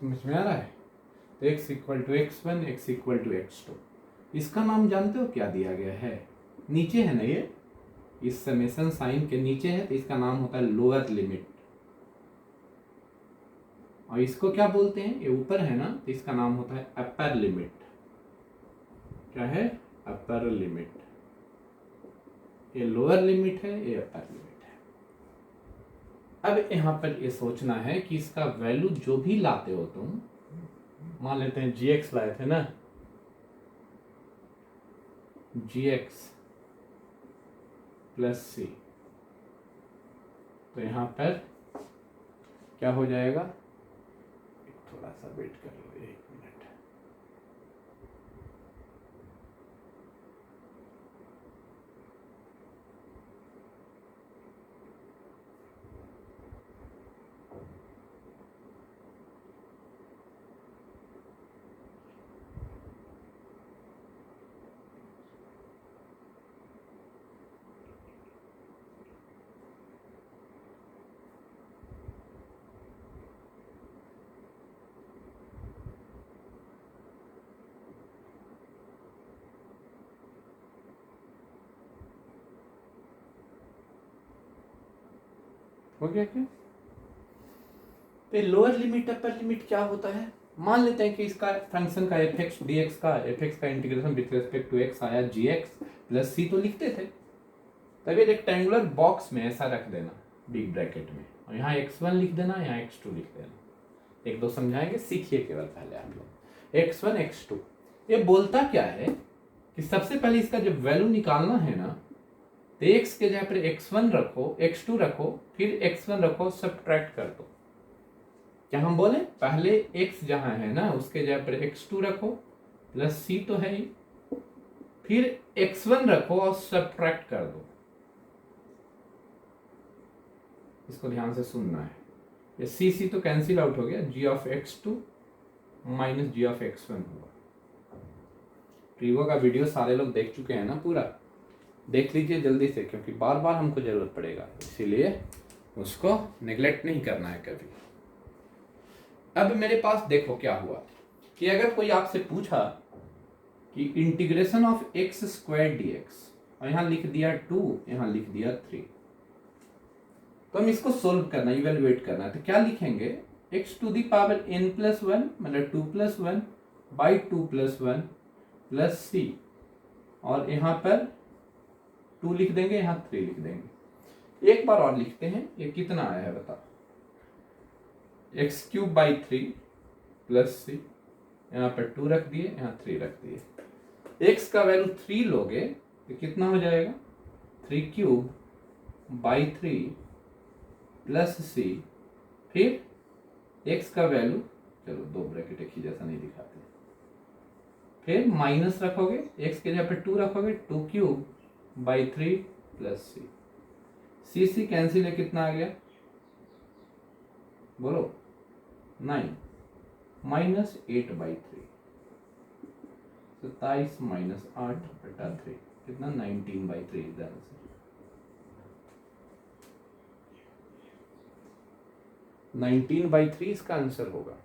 समझ में आ रहा है, तो x equal to x1, x equal to x2, इसका नाम जानते हो क्या दिया गया है, नीचे है ना, ये इस समेशन साइन के नीचे है, तो इसका नाम होता है लोअर लिमिट, और इसको क्या बोलते हैं, ये ऊपर है ना, तो इसका नाम होता है अपर लिमिट, क्या है, अपर लिमिट, ये लोअर लिमिट है, ये अपर लिमिट है। अब यहाँ पर ये सोचना है कि इसका वैल्यू जो भी लाते हो तुम, मान लेते हैं gx लाए थे ना, gx प्लस सी, तो यहाँ पर क्या हो जाएगा, थोड़ा सा वेट कर लो 1 मिनट। हो गया क्या? तो लोअर लिमिट अपर लिमिट क्या होता है, मान लेते हैं कि इसका फंक्शन का एफ एक्स डी एक्स का integration with respect to X आया जी एक्स प्लस सी, तो लिखते थे, तभी रेक्टेंगुलर बॉक्स में ऐसा रख देना बिग ब्रैकेट में, और यहाँ x1 लिख देना, यहाँ x2 लिख देना। एक दो समझाएंगे, सीखिए केवल पहले आप लोग। x1 x2 ये बोलता क्या है कि सबसे पहले इसका जब वैल्यू निकालना है ना, तो x के जगह पर x1 रखो, x2 रखो, फिर x1 रखो, सब्ट्रैक्ट कर दो। क्या हम बोले, पहले x जहां है ना उसके जगह पर x2 रखो, प्लस c तो है ही, फिर x1 रखो और सब्ट्रैक्ट कर दो। इसको ध्यान से सुनना है, ये c तो कैंसिल आउट हो गया, g of x2 minus g of x1 हुआ। ट्रीवो का वीडियो सारे लोग देख चुके हैं ना, पूरा देख लीजिए जल्दी से, क्योंकि बार बार हमको जरूरत पड़ेगा, इसीलिए उसको नेग्लेक्ट नहीं करना है कभी। अब मेरे पास देखो क्या हुआ कि अगर कोई आपसे पूछा कि integration of x square dx, और यहाँ लिख दिया 2, यहाँ लिख दिया 3, तो हम इसको सोल्व करना, इवेलुएट करना है, तो क्या लिखेंगे, x to the power n plus 1 मतलब 2 plus 1 by 2 plus 1 plus C, और यहाँ पर 2 लिख देंगे, यहाँ 3 लिख देंगे। एक बार और लिखते हैं, ये कितना आया है बताओ, एक्स क्यूब बाई 3 प्लस सी, यहाँ पर 2 रख दिए, यहाँ 3 रख दिए। x का वैल्यू 3 लोगे तो कितना हो जाएगा, 3 क्यूब बाई 3 प्लस सी, फिर x का वैल्यू, चलो 2 ब्रैकेट एक ही जैसा नहीं दिखाते, फिर माइनस रखोगे, x के जगह पे 2 रखोगे, 2 cube by 3 plus C, C cancel है, कितना आ गया बोलो, 9 माइनस 8 बाई 3, 27 माइनस 8 बटा 3, कितना 19 by 3 is the answer. 19 by 3 इसका आंसर होगा।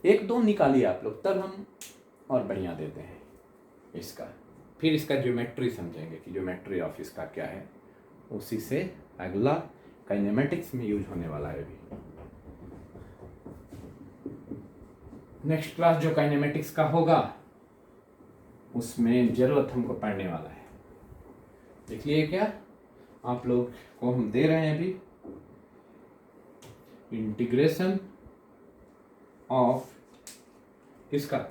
एक दो निकालिए आप लोग, तब हम और बढ़िया देते हैं इसका, फिर इसका ज्योमेट्री समझेंगे कि ज्योमेट्री ऑफ इसका क्या है, उसी से अगला काइनेमेटिक्स में यूज होने वाला है अभी। नेक्स्ट क्लास जो काइनेमेटिक्स का होगा उसमें जरूरत हमको पढ़ने वाला है। देख लिए क्या, आप लोग को हम दे रहे हैं अभी इंटीग्रेशन ऑफ किसका,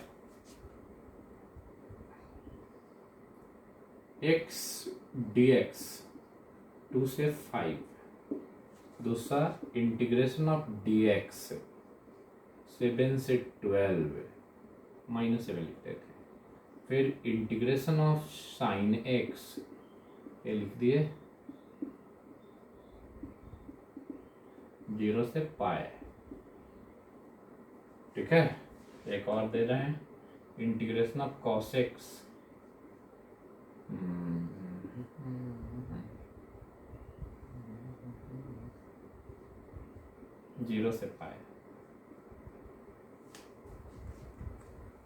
x dx 2 से 5, दूसरा इंटीग्रेशन ऑफ dx 7 से 12 -7 लिखते थे, फिर इंटीग्रेशन ऑफ साइन x, ये लिख दिए 0 से पाए, ठीक है। एक और दे रहे हैं इंटीग्रेशन ऑफ cos x, 0 से पाए।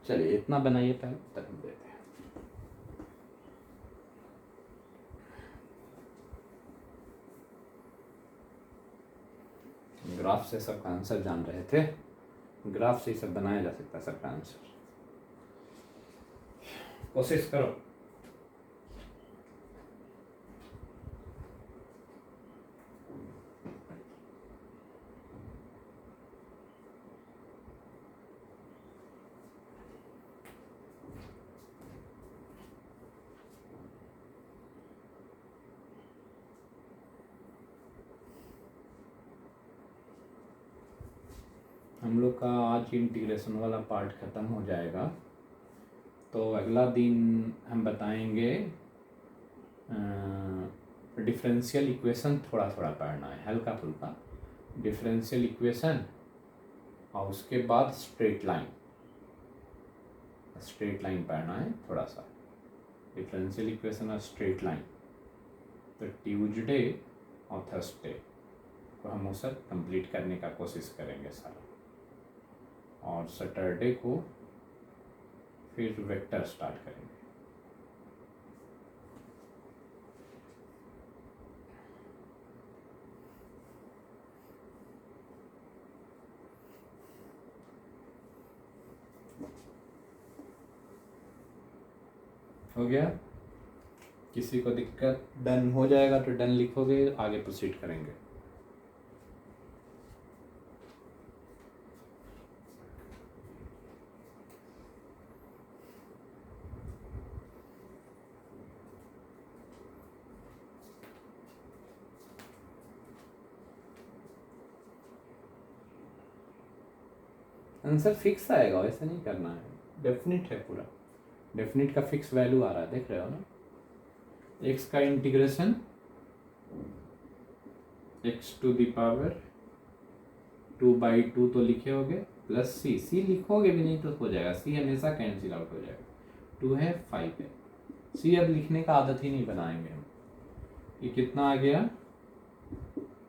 चलिए इतना बनाइए पहले, तब हम देते हैं। ग्राफ से सबका आंसर जान रहे थे, ग्राफ से ही सब बनाया जा सकता है सबका आंसर। कोशिश करो। हम लोग का आज इंटीग्रेशन वाला पार्ट ख़त्म हो जाएगा, तो अगला दिन हम बताएंगे डिफरेंशियल इक्वेशन। थोड़ा थोड़ा पढ़ना है, हल्का फुल्का डिफरेंशियल इक्वेशन, और उसके बाद स्ट्रेट लाइन पढ़ना है थोड़ा सा, डिफरेंशियल इक्वेशन और स्ट्रेट लाइन। तो ट्यूसडे और थर्सडे को हम वो सब कंप्लीट करने का कोशिश करेंगे सारा, और सैटरडे को फिर वेक्टर स्टार्ट करेंगे। हो गया? किसी को दिक्कत? डन हो जाएगा तो डन लिखोगे, आगे प्रोसीड करेंगे। आंसर फिक्स आएगा, वैसे नहीं करना है, डेफिनिट है पूरा। डेफिनिट का फिक्स वैल्यू आ रहा है, देख रहे हो ना। एक्स का integration X to the power 2/2 तो लिखे होगे, प्लस सी लिखोगे भी नहीं तो हो जाएगा, सी हमेशा कैंसिल आउट हो जाएगा। 2 है 5 है, सी अब लिखने का आदत ही नहीं बनाएंगे हम। ये कितना आ गया?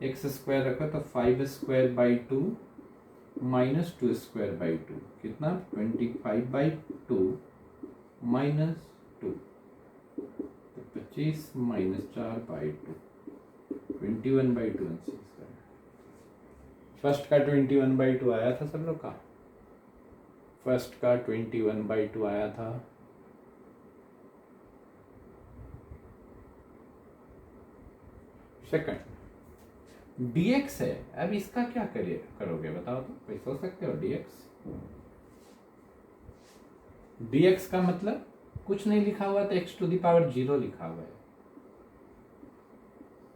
एक्स स्क्वायर रखो तो 5²/2 माइनस 2²/2 कितना? 25/2 माइनस 2 तो 25 माइनस 4/2 21/2 आंसर। फर्स्ट का 21/2 आया था सब लोग का, फर्स्ट का 21/2 आया था। सेकंड dx है, अब इसका क्या करोगे बताओ तो, कोई सोच सकते हो? dx का मतलब कुछ नहीं लिखा हुआ तो x⁻0 लिखा हुआ है,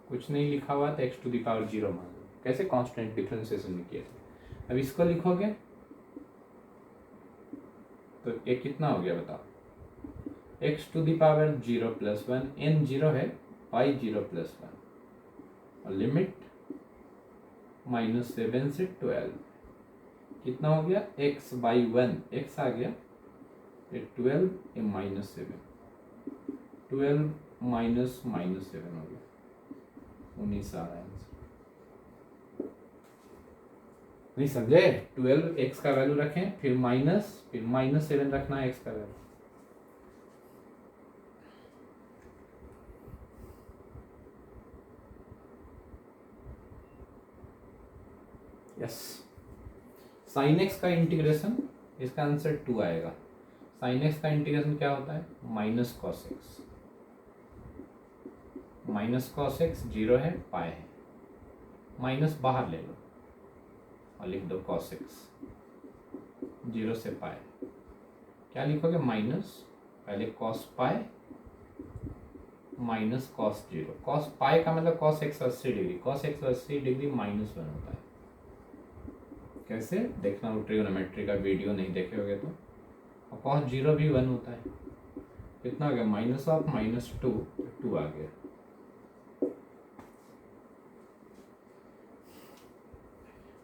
कुछ नहीं लिखा हुआ तो x⁻0 मान लो। कैसे? कांस्टेंट डिफरेंशिएशन में किया था। अब इसको लिखोगे तो ये कितना हो गया बताओ? x⁻0 + 1, n 0 है, पाई 0 + 1, और लिमिट -7 से 12 कितना हो गया? x/1 x आ गया, ये 12 ये -7, 12 -7 हो गया 19 आ रहा है आंसर। नहीं समझे? 12 x का वैल्यू रखें, फिर -7 रखना है x का वैल्यू। यस। sin x का इंटीग्रेशन, इसका आंसर 2 आएगा। sin x का इंटीग्रेशन क्या होता है? -cos x, -cos x 0 है, पाई है, माइनस बाहर ले लो और लिख दो cos x, 0 से पाई। क्या लिखोगे? माइनस, पहले cos pi minus cos 0। cos पाई का मतलब cos x 80 degree, cos x 80 degree -1 होता है। कैसे देखना? वो ट्रिग्नोमेट्री का वीडियो नहीं देखे होगे तो। और cos 0 भी 1 होता है। कितना हो गया? -2 2 आ गया।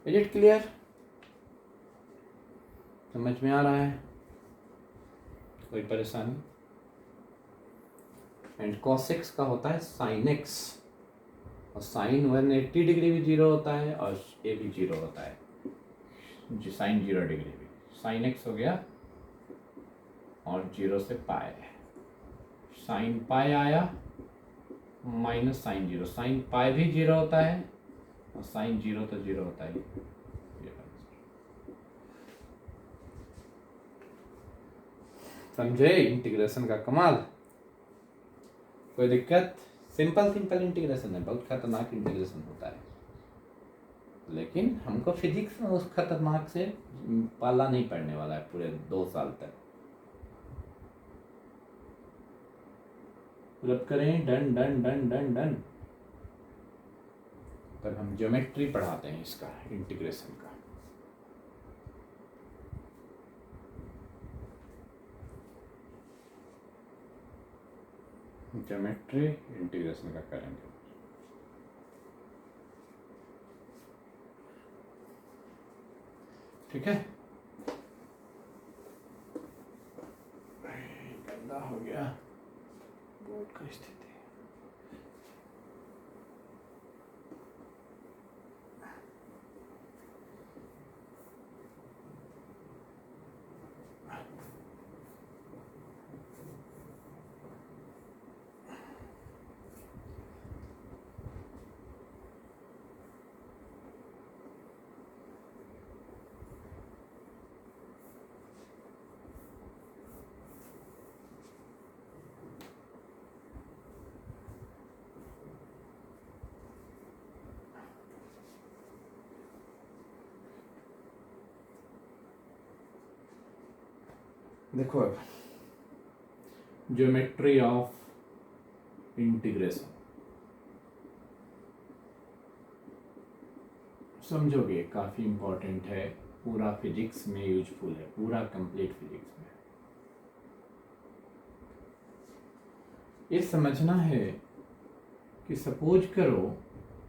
Is it clear? समझ में आ रहा है? कोई परेशानी? एंड cos x का होता है sin x, और sin 180 डिग्री भी 0 होता है, और ये भी 0 होता है, sin 0 डिग्री भी। sin x हो गया, और 0 से पाई, sin पाई आया माइनस sin 0, sin पाई भी 0 होता है, और sin 0 तो 0 होता ही। समझे इंटीग्रेशन का कमाल? कोई दिक्कत? सिंपल इंटीग्रेशन है, बहुत खतरनाक इंटीग्रेशन होता है, लेकिन हमको फिजिक्स में उस खतरनाक से पाला नहीं पड़ने वाला है पूरे 2 साल तक। रब करें done done done done done. तब हम ज्योमेट्री पढ़ाते हैं इसका, इंटीग्रेशन का। ज्योमेट्री इंटीग्रेशन का करेंगे। ठीक है, गंदा हो गया बोर्ड का स्थिति। देखो अब ज्योमेट्री ऑफ इंटीग्रेशन समझोगे, काफी इंपॉर्टेंट है, पूरा फिजिक्स में यूजफुल है, पूरा कंप्लीट फिजिक्स में। ये समझना है कि सपोज करो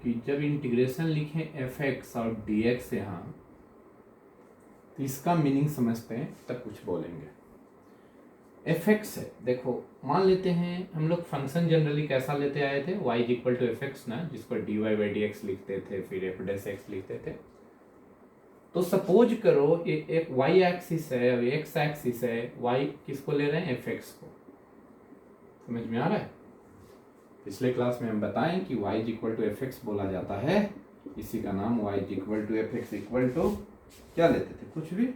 कि जब इंटीग्रेशन लिखें fx और dx यहाँ, तो इसका मीनिंग समझते हैं तब कुछ बोलेंगे। fx है, देखो मान लेते हैं हम लोग फंक्शन जनरली कैसा लेते आए थे, y इक्वल टू fx ना, जिसको dy बाई dx लिखते थे, फिर f डैश x लिखते थे। तो सपोज करो ये एक y एक्सिस है और x एक्सिस है, y किसको ले रहे हैं, fx को। समझ में आ रहा है? पिछले क्लास में हम बताएं कि y इक्वल टू fx बोला जाता है, इसी का नाम y equal to fx equal to क्या लेते थे, कुछ भी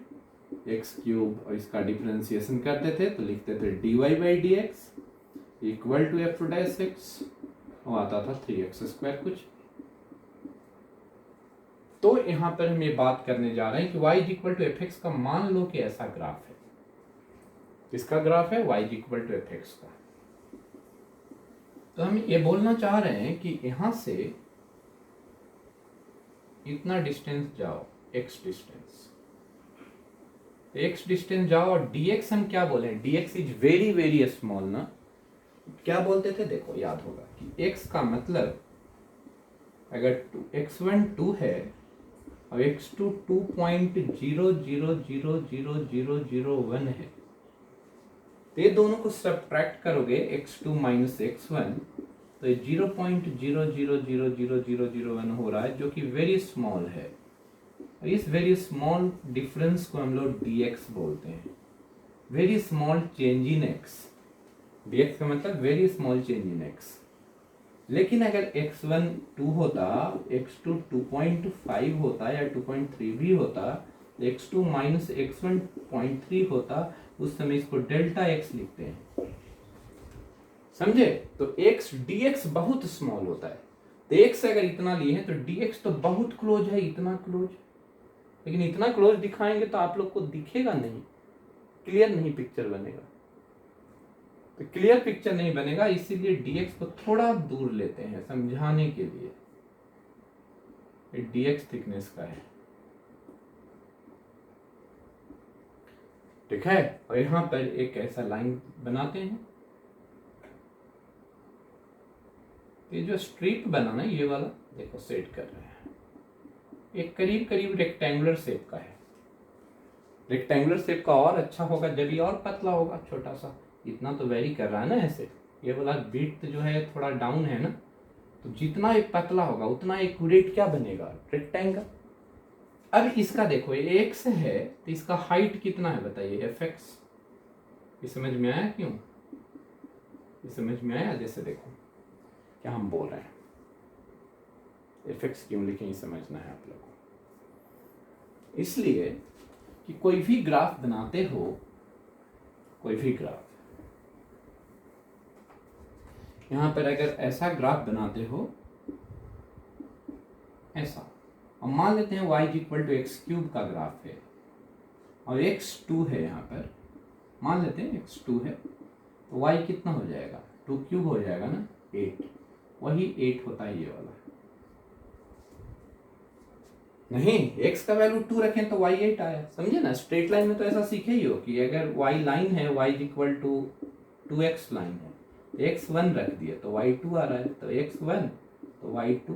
एक्स क्यूब, और इसका डिफरेंशिएशन करते थे तो लिखते थे dy by dx equal to f dash x, और आता था 3x स्क्वायर कुछ। तो यहाँ पर हम ये बात करने जा रहे हैं कि y इक्वल टू एफ का मान लो कि ऐसा ग्राफ है। किसका ग्राफ है? y इक्वल टू एफ का। तो हम ये बोलना चाह रहे हैं कि यहाँ से इतना डिस्टेंस जाओ, x डिस्टेंस जाओ, और dx हम क्या बोले, dx is very very small ना। क्या बोलते थे, देखो याद होगा कि x का मतलब अगर x1 2 है और x2 2.00000001 है, तो ये दोनों को सब्ट्रैक्ट करोगे x2 माइनस x1, तो ये 0.00000001 हो रहा है, जो कि वेरी स्मॉल है। इस वेरी स्मॉल डिफरेंस को हम लोग dx बोलते हैं, very small change in x। dx का मतलब very small change in x। लेकिन अगर x1 2 होता, x2 2.5 होता या 2.3 भी होता, x2 माइनस x1 0.3 होता, उस समय इसको डेल्टा x लिखते हैं। समझे? तो x dx बहुत स्मॉल होता है, तो x अगर इतना लिए हैं तो dx तो बहुत क्लोज है, इतना क्लोज। लेकिन इतना क्लोज दिखाएंगे तो आप लोग को दिखेगा नहीं, क्लियर नहीं पिक्चर बनेगा। तो क्लियर पिक्चर नहीं बनेगा, इसीलिए dx को थोड़ा दूर लेते हैं समझाने के लिए। ये dx थिकनेस का है, ठीक है। और यहां पर एक ऐसा लाइन बनाते हैं, ये जो स्ट्रिप बना ना, ये वाला देखो सेट कर रहे हैं, एक करीब करीब रेक्टेंगुलर शेप का है। रेक्टेंगुलर शेप का और अच्छा होगा जब ये और पतला होगा, छोटा सा, इतना तो वेरी कर रहा है ना ऐसे। ये वाला विड्थ जो है थोड़ा डाउन है ना, तो जितना एक पतला होगा उतना एक्यूरेट क्या बनेगा, रेक्टेंगल। अब इसका देखो ये x है, तो इसका हाइट कितना है बताइए, fx। ये समझ में आया क्यों? ये समझ में आया? जैसे देखो क्या हम बोल रहे हैं, fx क्यों लिखें, ये समझना है आप लोगों को। इसलिए कि कोई भी ग्राफ बनाते हो कोई भी ग्राफ, यहां पर अगर ऐसा ग्राफ बनाते हो ऐसा, अब मान लेते हैं y equal to X cube का ग्राफ है और x2 है, यहाँ पर मान लेते हैं x2 है, तो y कितना हो जाएगा, 2 क्यूब हो जाएगा ना, 8, वही 8 होता है ये वाला। नहीं, x का वैल्यू 2 रखें तो y 8 आया, समझे ना। स्ट्रेट लाइन में तो ऐसा सीखे ही हो कि अगर y लाइन है, y equal to 2x line है, x 1 रख दिया तो y 2 आ रहा है, तो x 1 तो y 2,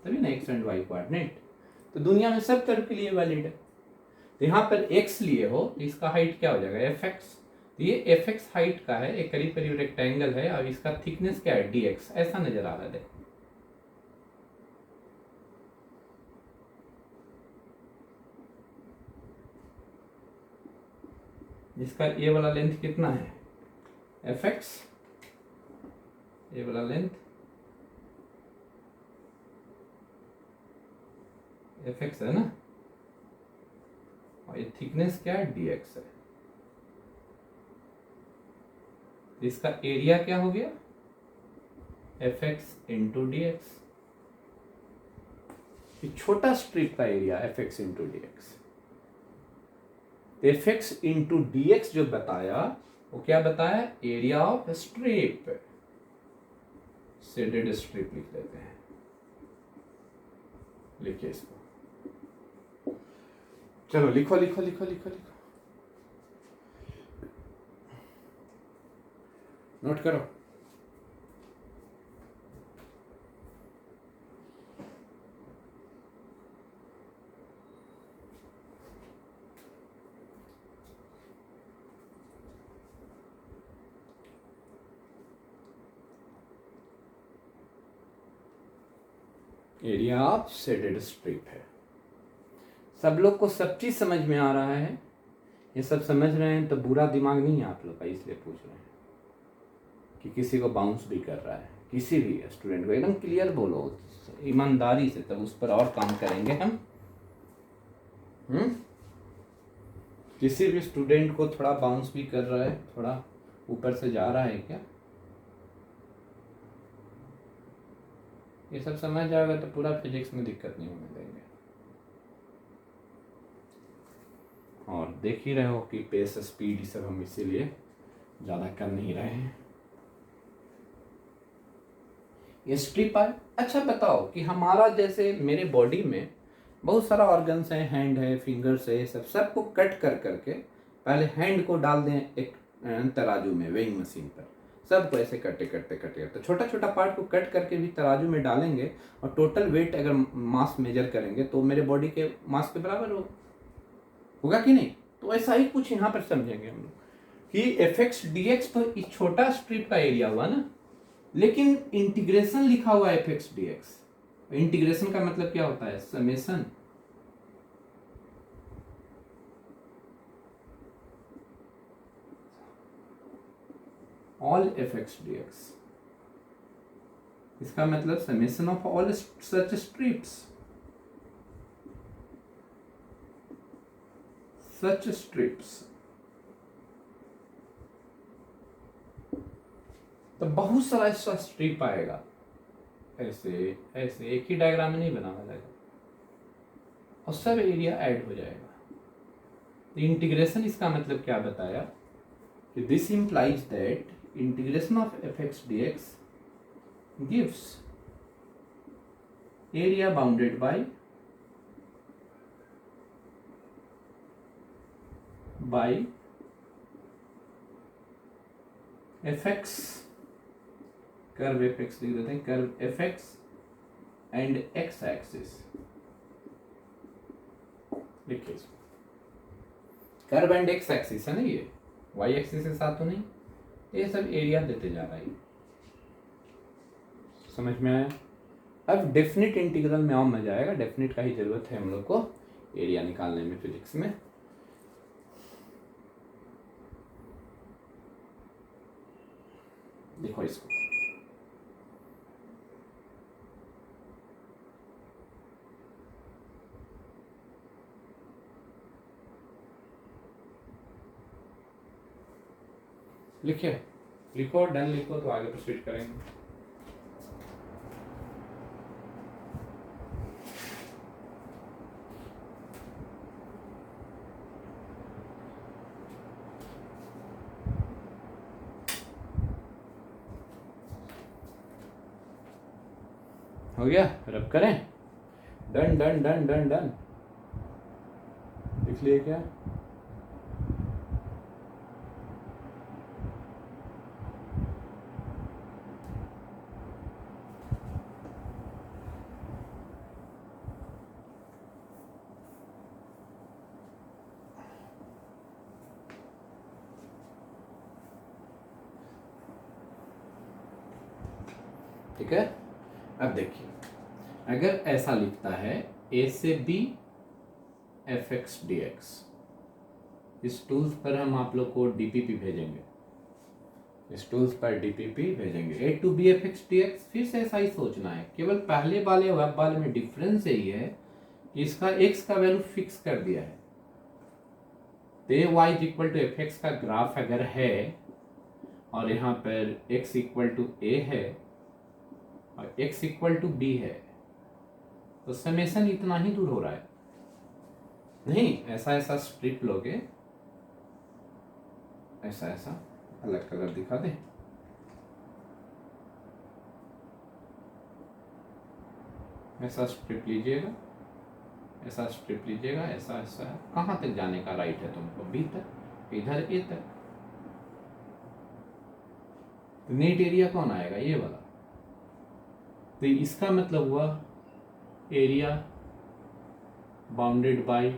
तभी ना x एंड y कोऑर्डिनेट। तो दुनिया में सब कर्व के लिए वैलिड है। तो यहाँ पर x लिए हो तो इसका हाइट क्या हो जाएगा, fx, तो ये fx हाइट का है, एक करीब करीब रेक्टेंगल है, और इसका थिकनेस क्या है, dx, ऐसा नजर आ रहा है। देखो जिसका ये वाला लेंथ कितना है, fx, ये वाला लेंथ fx है ना, और ये थिकनेस क्या है, dx है। इसका एरिया क्या हो गया, fx इंटू dx, छोटा स्ट्रिप का area fx into dx। fx into dx जो बताया वो क्या बताया, area of strip, shaded strip लिख लेते हैं, लिखिए इसको, चलो लिखो लिखो लिखो लिखो लिखो, नोट करो। एरिया ऑफ शेडेड स्ट्रिप है। सब लोग को सब चीज समझ में आ रहा है, ये सब समझ रहे हैं तो बुरा दिमाग नहीं है आप लोग का, इसलिए पूछ रहे हैं कि किसी को बाउंस भी कर रहा है, किसी भी स्टूडेंट को एकदम क्लियर बोलो ईमानदारी से, तब उस पर और काम करेंगे हम। किसी भी स्टूडेंट को थोड़ा बाउंस भी कर रहा है, थोड़ा ऊपर से जा रहा है क्या, ये सब समझ जाएगा तो पूरा फिजिक्स में दिक्कत नहीं होने देंगे। और देख ही रहे हो कि पेस स्पीड सब हम इसीलिए ज़्यादा कर नहीं रहे हैं। ये स्ट्रिप आए, अच्छा बताओ कि हमारा जैसे मेरे बॉडी में बहुत सारा ऑर्गन्स है, हैंड है, फिंगर्स है, सबको कट कर करके पहले हैंड को डाल दें एक तराजू में, वेइंग मशीन पर, सबको ऐसे कटे कटते कटे, तो छोटा छोटा पार्ट को कट करके भी तराजू में डालेंगे और टोटल वेट अगर मास मेजर करेंगे तो मेरे बॉडी के मास के बराबर होगा कि नहीं। तो ऐसा ही कुछ यहाँ पर समझेंगे हम लोग कि fx dx तो इस छोटा स्ट्रिप का एरिया हुआ ना, लेकिन इंटीग्रेशन लिखा हुआ है fx dx, इंटीग्रेशन का मतलब क्या होता है, समेशन, ऑल fx dx, इसका मतलब summation of all such strips, such strips. तो बहुत सारा ऐसा स्ट्रिप आएगा, ऐसे ऐसे एक ही डायग्राम में नहीं बनाया जाएगा, और सब एरिया ऐड हो जाएगा। तो इंटीग्रेशन इसका मतलब क्या बताया कि this implies that integration of fx dx gives area bounded by fx, curve fx लिख देते हैं, curve fx and x axis, लिखिए कर्व एंड x एक्सिस है ना, ये y एक्सिस के साथ तो नहीं, ये सब एरिया देते जा रहा है, समझ में आया। अब डेफिनेट इंटीग्रल में और मजा आएगा, डेफिनेट का ही जरूरत है हम लोग को एरिया निकालने में फिजिक्स में। देखो इसको, लिखिए, लिखो, डन लिखो तो आगे प्रोसीड करेंगे। हो गया, रब करें, done done done done done, लिख लिए क्या? ठीक है, अब देखिए, अगर ऐसा लिखता है ए से B F x D X, इस टूल्स पर हम आप लोग को डीपीपी भेजेंगे, इस टूल्स पर डीपीपी भेजेंगे। A to b F x D x, फिर से ऐसा ही सोचना है, केवल पहले वाले वेब वाले में डिफरेंस यही है कि इसका एक्स का वैल्यू फिक्स कर दिया है। तो a y equal to F x का ग्राफ अगर है और यहाँ पर एक्स इक्वल टू ए है और x इक्वल टू बी है, तो समेशन इतना ही दूर हो रहा है। नहीं, ऐसा ऐसा स्ट्रिप लोगे, ऐसा ऐसा अलग कलर दिखा दे, ऐसा स्ट्रिप लीजिएगा, ऐसा स्ट्रिप लीजिएगा, ऐसा ऐसा। कहाँ तक जाने का राइट है तुमको? बी तक, इधर ए तक। तो नेट एरिया कौन आएगा? ये वाला। तो इसका मतलब हुआ area bounded by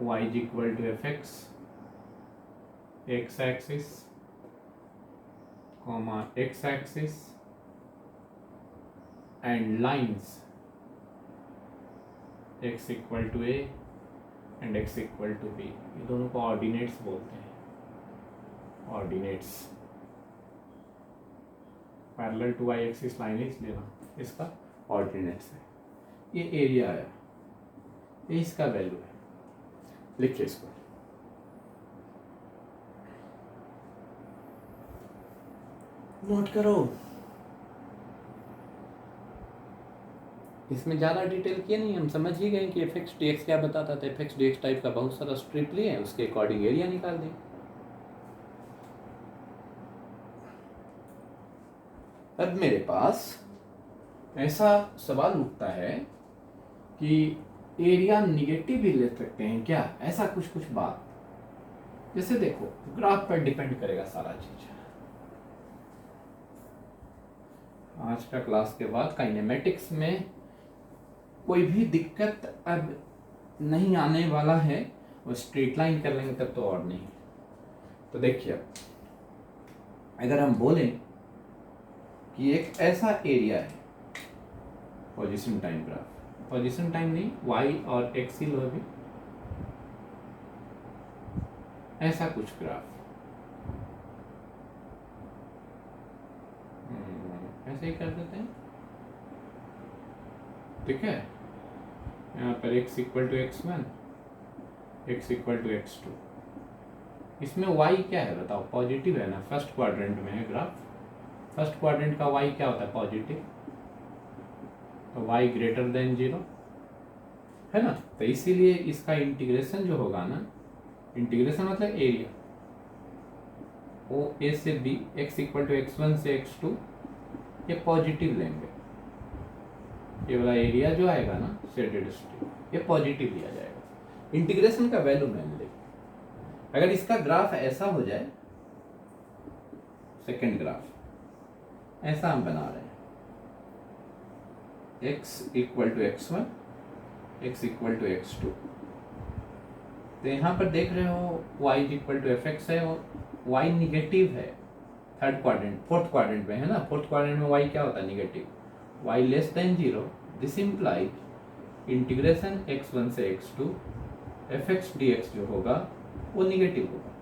y equal to F X, X axis comma X axis and lines x equal to a and x equal to b। ये दोनों को ऑर्डिनेट्स बोलते हैं, ordinates. Parallel to y axis line है इसलिए ना, इसका ऑर्डिनेट्स है। ये एरिया आया, ये इसका वैल्यू है। लिखिए इसको, नोट करो। इसमें ज़्यादा डिटेल किए नहीं, हम समझ ही गए कि एफ एक्स डी एक्स क्या बताता था। F x D x type का बहुत सारा स्ट्रिप लिए, उसके अकॉर्डिंग एरिया निकाल दें। अब मेरे पास ऐसा सवाल उठता है कि एरिया निगेटिव भी ले सकते हैं क्या? ऐसा कुछ कुछ बात, जैसे देखो ग्राफ पर डिपेंड करेगा सारा चीज। आज का क्लास के बाद काइनेमेटिक्स में कोई भी दिक्कत अब नहीं आने वाला है, वो स्ट्रेट लाइन कर लेंगे तब तो और नहीं। तो देखिए, अगर हम बोलें कि एक ऐसा एरिया है, position time graph, position time नहीं, वाई और एक्स ही लो अभी, ऐसा कुछ ग्राफ ऐसे ही कर देते हैं। ठीक है, यहाँ पर x equal to x1, x equal to x2। इसमें y क्या है बताओ? पॉजिटिव है ना, फर्स्ट क्वाड्रेंट में है ग्राफ। फर्स्ट क्वाड्रेंट का y क्या होता है? पॉजिटिव। तो y ग्रेटर देन 0 है ना। तो इसीलिए इसका इंटीग्रेशन जो होगा ना, इंटीग्रेशन मतलब एरिया, वो a से b, x equal to x1 से x2, ये पॉजिटिव लेंगे। ये वाला एरिया जो आएगा ना शेडेड स्ट्रिप, ये पॉजिटिव लिया जाएगा। इंटीग्रेशन का वैल्यू मान ले, अगर इसका ग्राफ ऐसा हो जाए, सेकंड ग्राफ ऐसा हम बना रहे हैं, x equal to x1, x equal to x2। तो यहाँ पर देख रहे हो y equal to F X है, y निगेटिव है थर्ड क्वाड्रेंट, फोर्थ क्वाड्रेंट में है ना। फोर्थ क्वाड्रेंट में y क्या होता है? Negative. y less than 0, this implies integration x1 से x2 F x D x जो होगा वो निगेटिव होगा।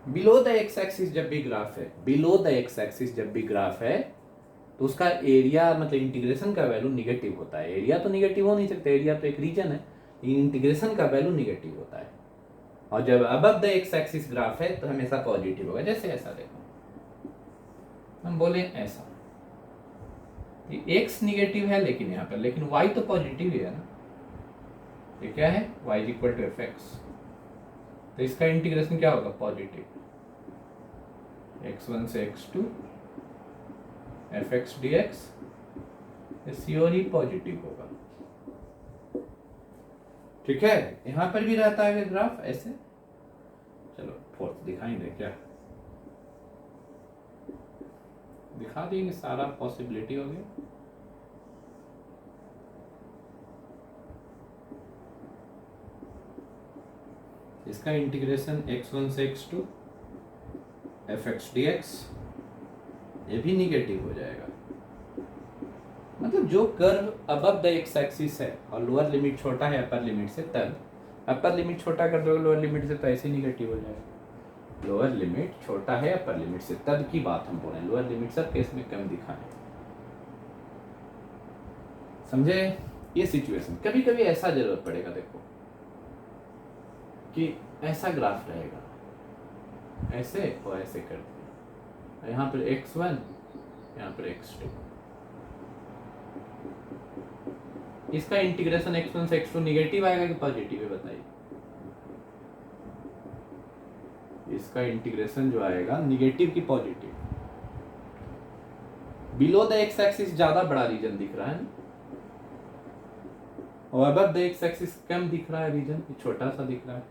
बिलो द एक्स एक्सिस जब भी ग्राफ है, बिलो द एक्स एक्सिस जब भी ग्राफ है, तो उसका एरिया मतलब इंटीग्रेशन का वैल्यू निगेटिव होता है। एरिया तो निगेटिव हो नहीं सकता, एरिया तो एक रीजन है, इंटीग्रेशन का वैल्यू निगेटिव होता है, और जब above the x axis graph है तो हमेशा पॉजिटिव होगा। जैसे ऐसा देखो, हम बोले ऐसा एक्स निगेटिव है लेकिन यहाँ पर, लेकिन वाई तो पॉजिटिव ही है ना। ये क्या है, y equal to F X, तो इसका इंटीग्रेशन क्या होगा, पॉजिटिव, x1 से x2 F x D X, sure ही पॉजिटिव होगा। ठीक है, यहां पर भी रहता है ग्राफ ऐसे। चलो फोर्थ दिखाएंगे क्या, दिखा देंगे, सारा पॉसिबिलिटी हो गया। इसका इंटीग्रेशन x1 से x2 F x D x, ये भी निगेटिव हो जाएगा। मतलब जो curve above the x axis है और लोअर लिमिट छोटा है अपर लिमिट से, तब अपर लिमिट छोटा कर दोगे लोअर लिमिट से तो ऐसे निगेटिव हो जाएगा। लोअर लिमिट छोटा है अपर लिमिट से, तब की बात हम बोल रहे हैं। लोअर लिमिट सब केस में कम दिखाएं, समझे। ये सिचुएशन कभी कभी ऐसा जरूरत पड़ेगा, देखो कि ऐसा ग्राफ रहेगा, ऐसे और ऐसे कर दिया, यहाँ पर x1 यहाँ पर x2, इसका इंटीग्रेशन x1 से x2 निगेटिव आएगा कि पॉजिटिव है, बताइए। इसका इंटीग्रेशन जो आएगा निगेटिव की positive. Below the x axis ज्यादा बड़ा रीजन दिख रहा है, और अबव द एक्स एक्सिस कम दिख रहा है रीजन, छोटा सा दिख रहा है।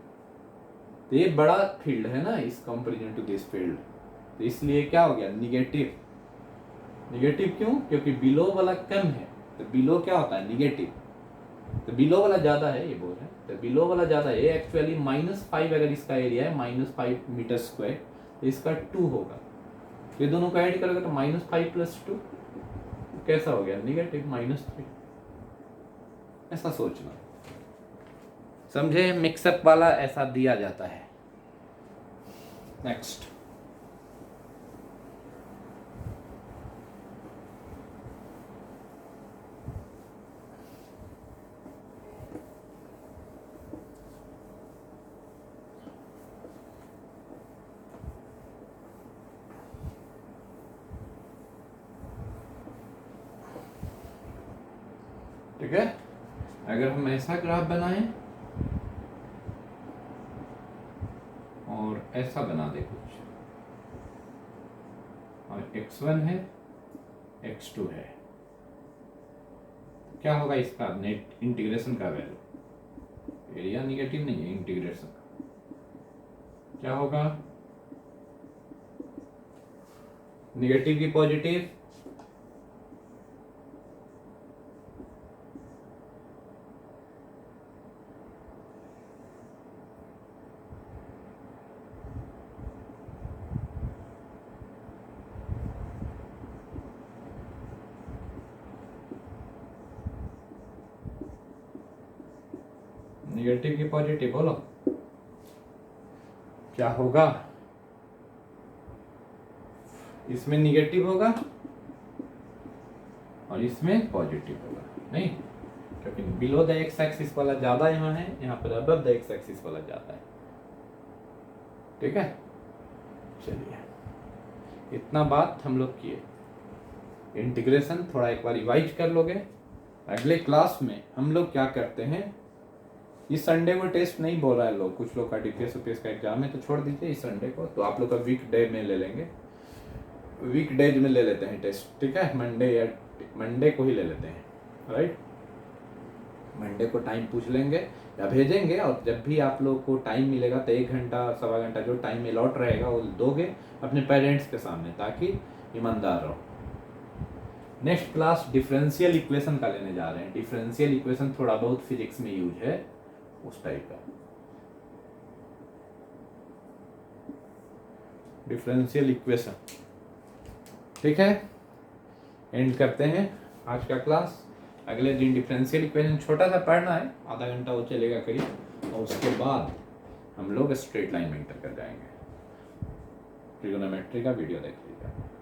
तो ये बड़ा फील्ड है ना इस कंपैरिजन टू दिस फील्ड, तो इसलिए क्या हो गया, निगेटिव। निगेटिव क्यों, क्योंकि बिलो वाला कम है, तो बिलो क्या होता है, निगेटिव। तो बिलो वाला ज्यादा है, ये बोल रहे हैं, तो बिलो वाला ज्यादा है। एक्चुअली -5 अगर इसका एरिया है, -5 मीटर स्क्वायर, तो इसका 2 होगा। ये दोनों को ऐड करोगे तो -5 + 2 कैसा हो गया, निगेटिव, -3। ऐसा सोचना, समझे। मिक्सअप वाला ऐसा दिया जाता है। नेक्स्ट, ठीक है। अगर हम ऐसा ग्राफ बनाएं और ऐसा बना दे कुछ, और x1 है x2 है, क्या होगा इसका नेट इंटीग्रेशन का वैल्यू। एरिया निगेटिव नहीं है, इंटीग्रेशन क्या होगा, निगेटिव की पॉजिटिव, निगेटिव की पॉजिटिव, बोलो क्या होगा। इसमें निगेटिव होगा और इसमें पॉजिटिव होगा, नहीं, क्योंकि बिलो द एक्स एक्सिस वाला ज्यादा यहाँ है, यहाँ पर अबव द एक्स एक्सिस वाला ज्यादा है। ठीक है, चलिए इतना बात हम लोग किए। इंटीग्रेशन थोड़ा एक बार रिवाइज कर लोगे। अगले क्लास में हम लोग क्या करते हैं, इस संडे को टेस्ट नहीं बोल रहा है लोग, कुछ लोग का डीपीएस यूपीएस का एग्जाम है, तो छोड़ दीजिए इस संडे को, तो आप लोग का वीक डे में ले लेंगे, वीक डेज में ले लेते हैं टेस्ट। ठीक है, मंडे को ही ले लेते हैं, राइट। मंडे को टाइम पूछ लेंगे या भेजेंगे, और जब भी आप लोग को टाइम मिलेगा तो 1 घंटा सवा घंटा जो टाइम अलॉट रहेगा वो दोगे अपने पेरेंट्स के सामने, ताकि ईमानदार रहो। नेक्स्ट क्लास डिफरेंशियल इक्वेशन का लेने जा रहे हैं। डिफरेंशियल इक्वेशन थोड़ा बहुत फिजिक्स में यूज है, उस टाइप का डिफरेंशियल इक्वेशन। ठीक है, एंड करते हैं आज का क्लास। अगले दिन डिफरेंशियल इक्वेशन छोटा सा पढ़ना है, आधा घंटा वो चलेगा करीब, और उसके बाद हम लोग स्ट्रेट लाइन में इंटर कर जाएंगे। ट्रिगोनोमेट्री का वीडियो देख लीजिए।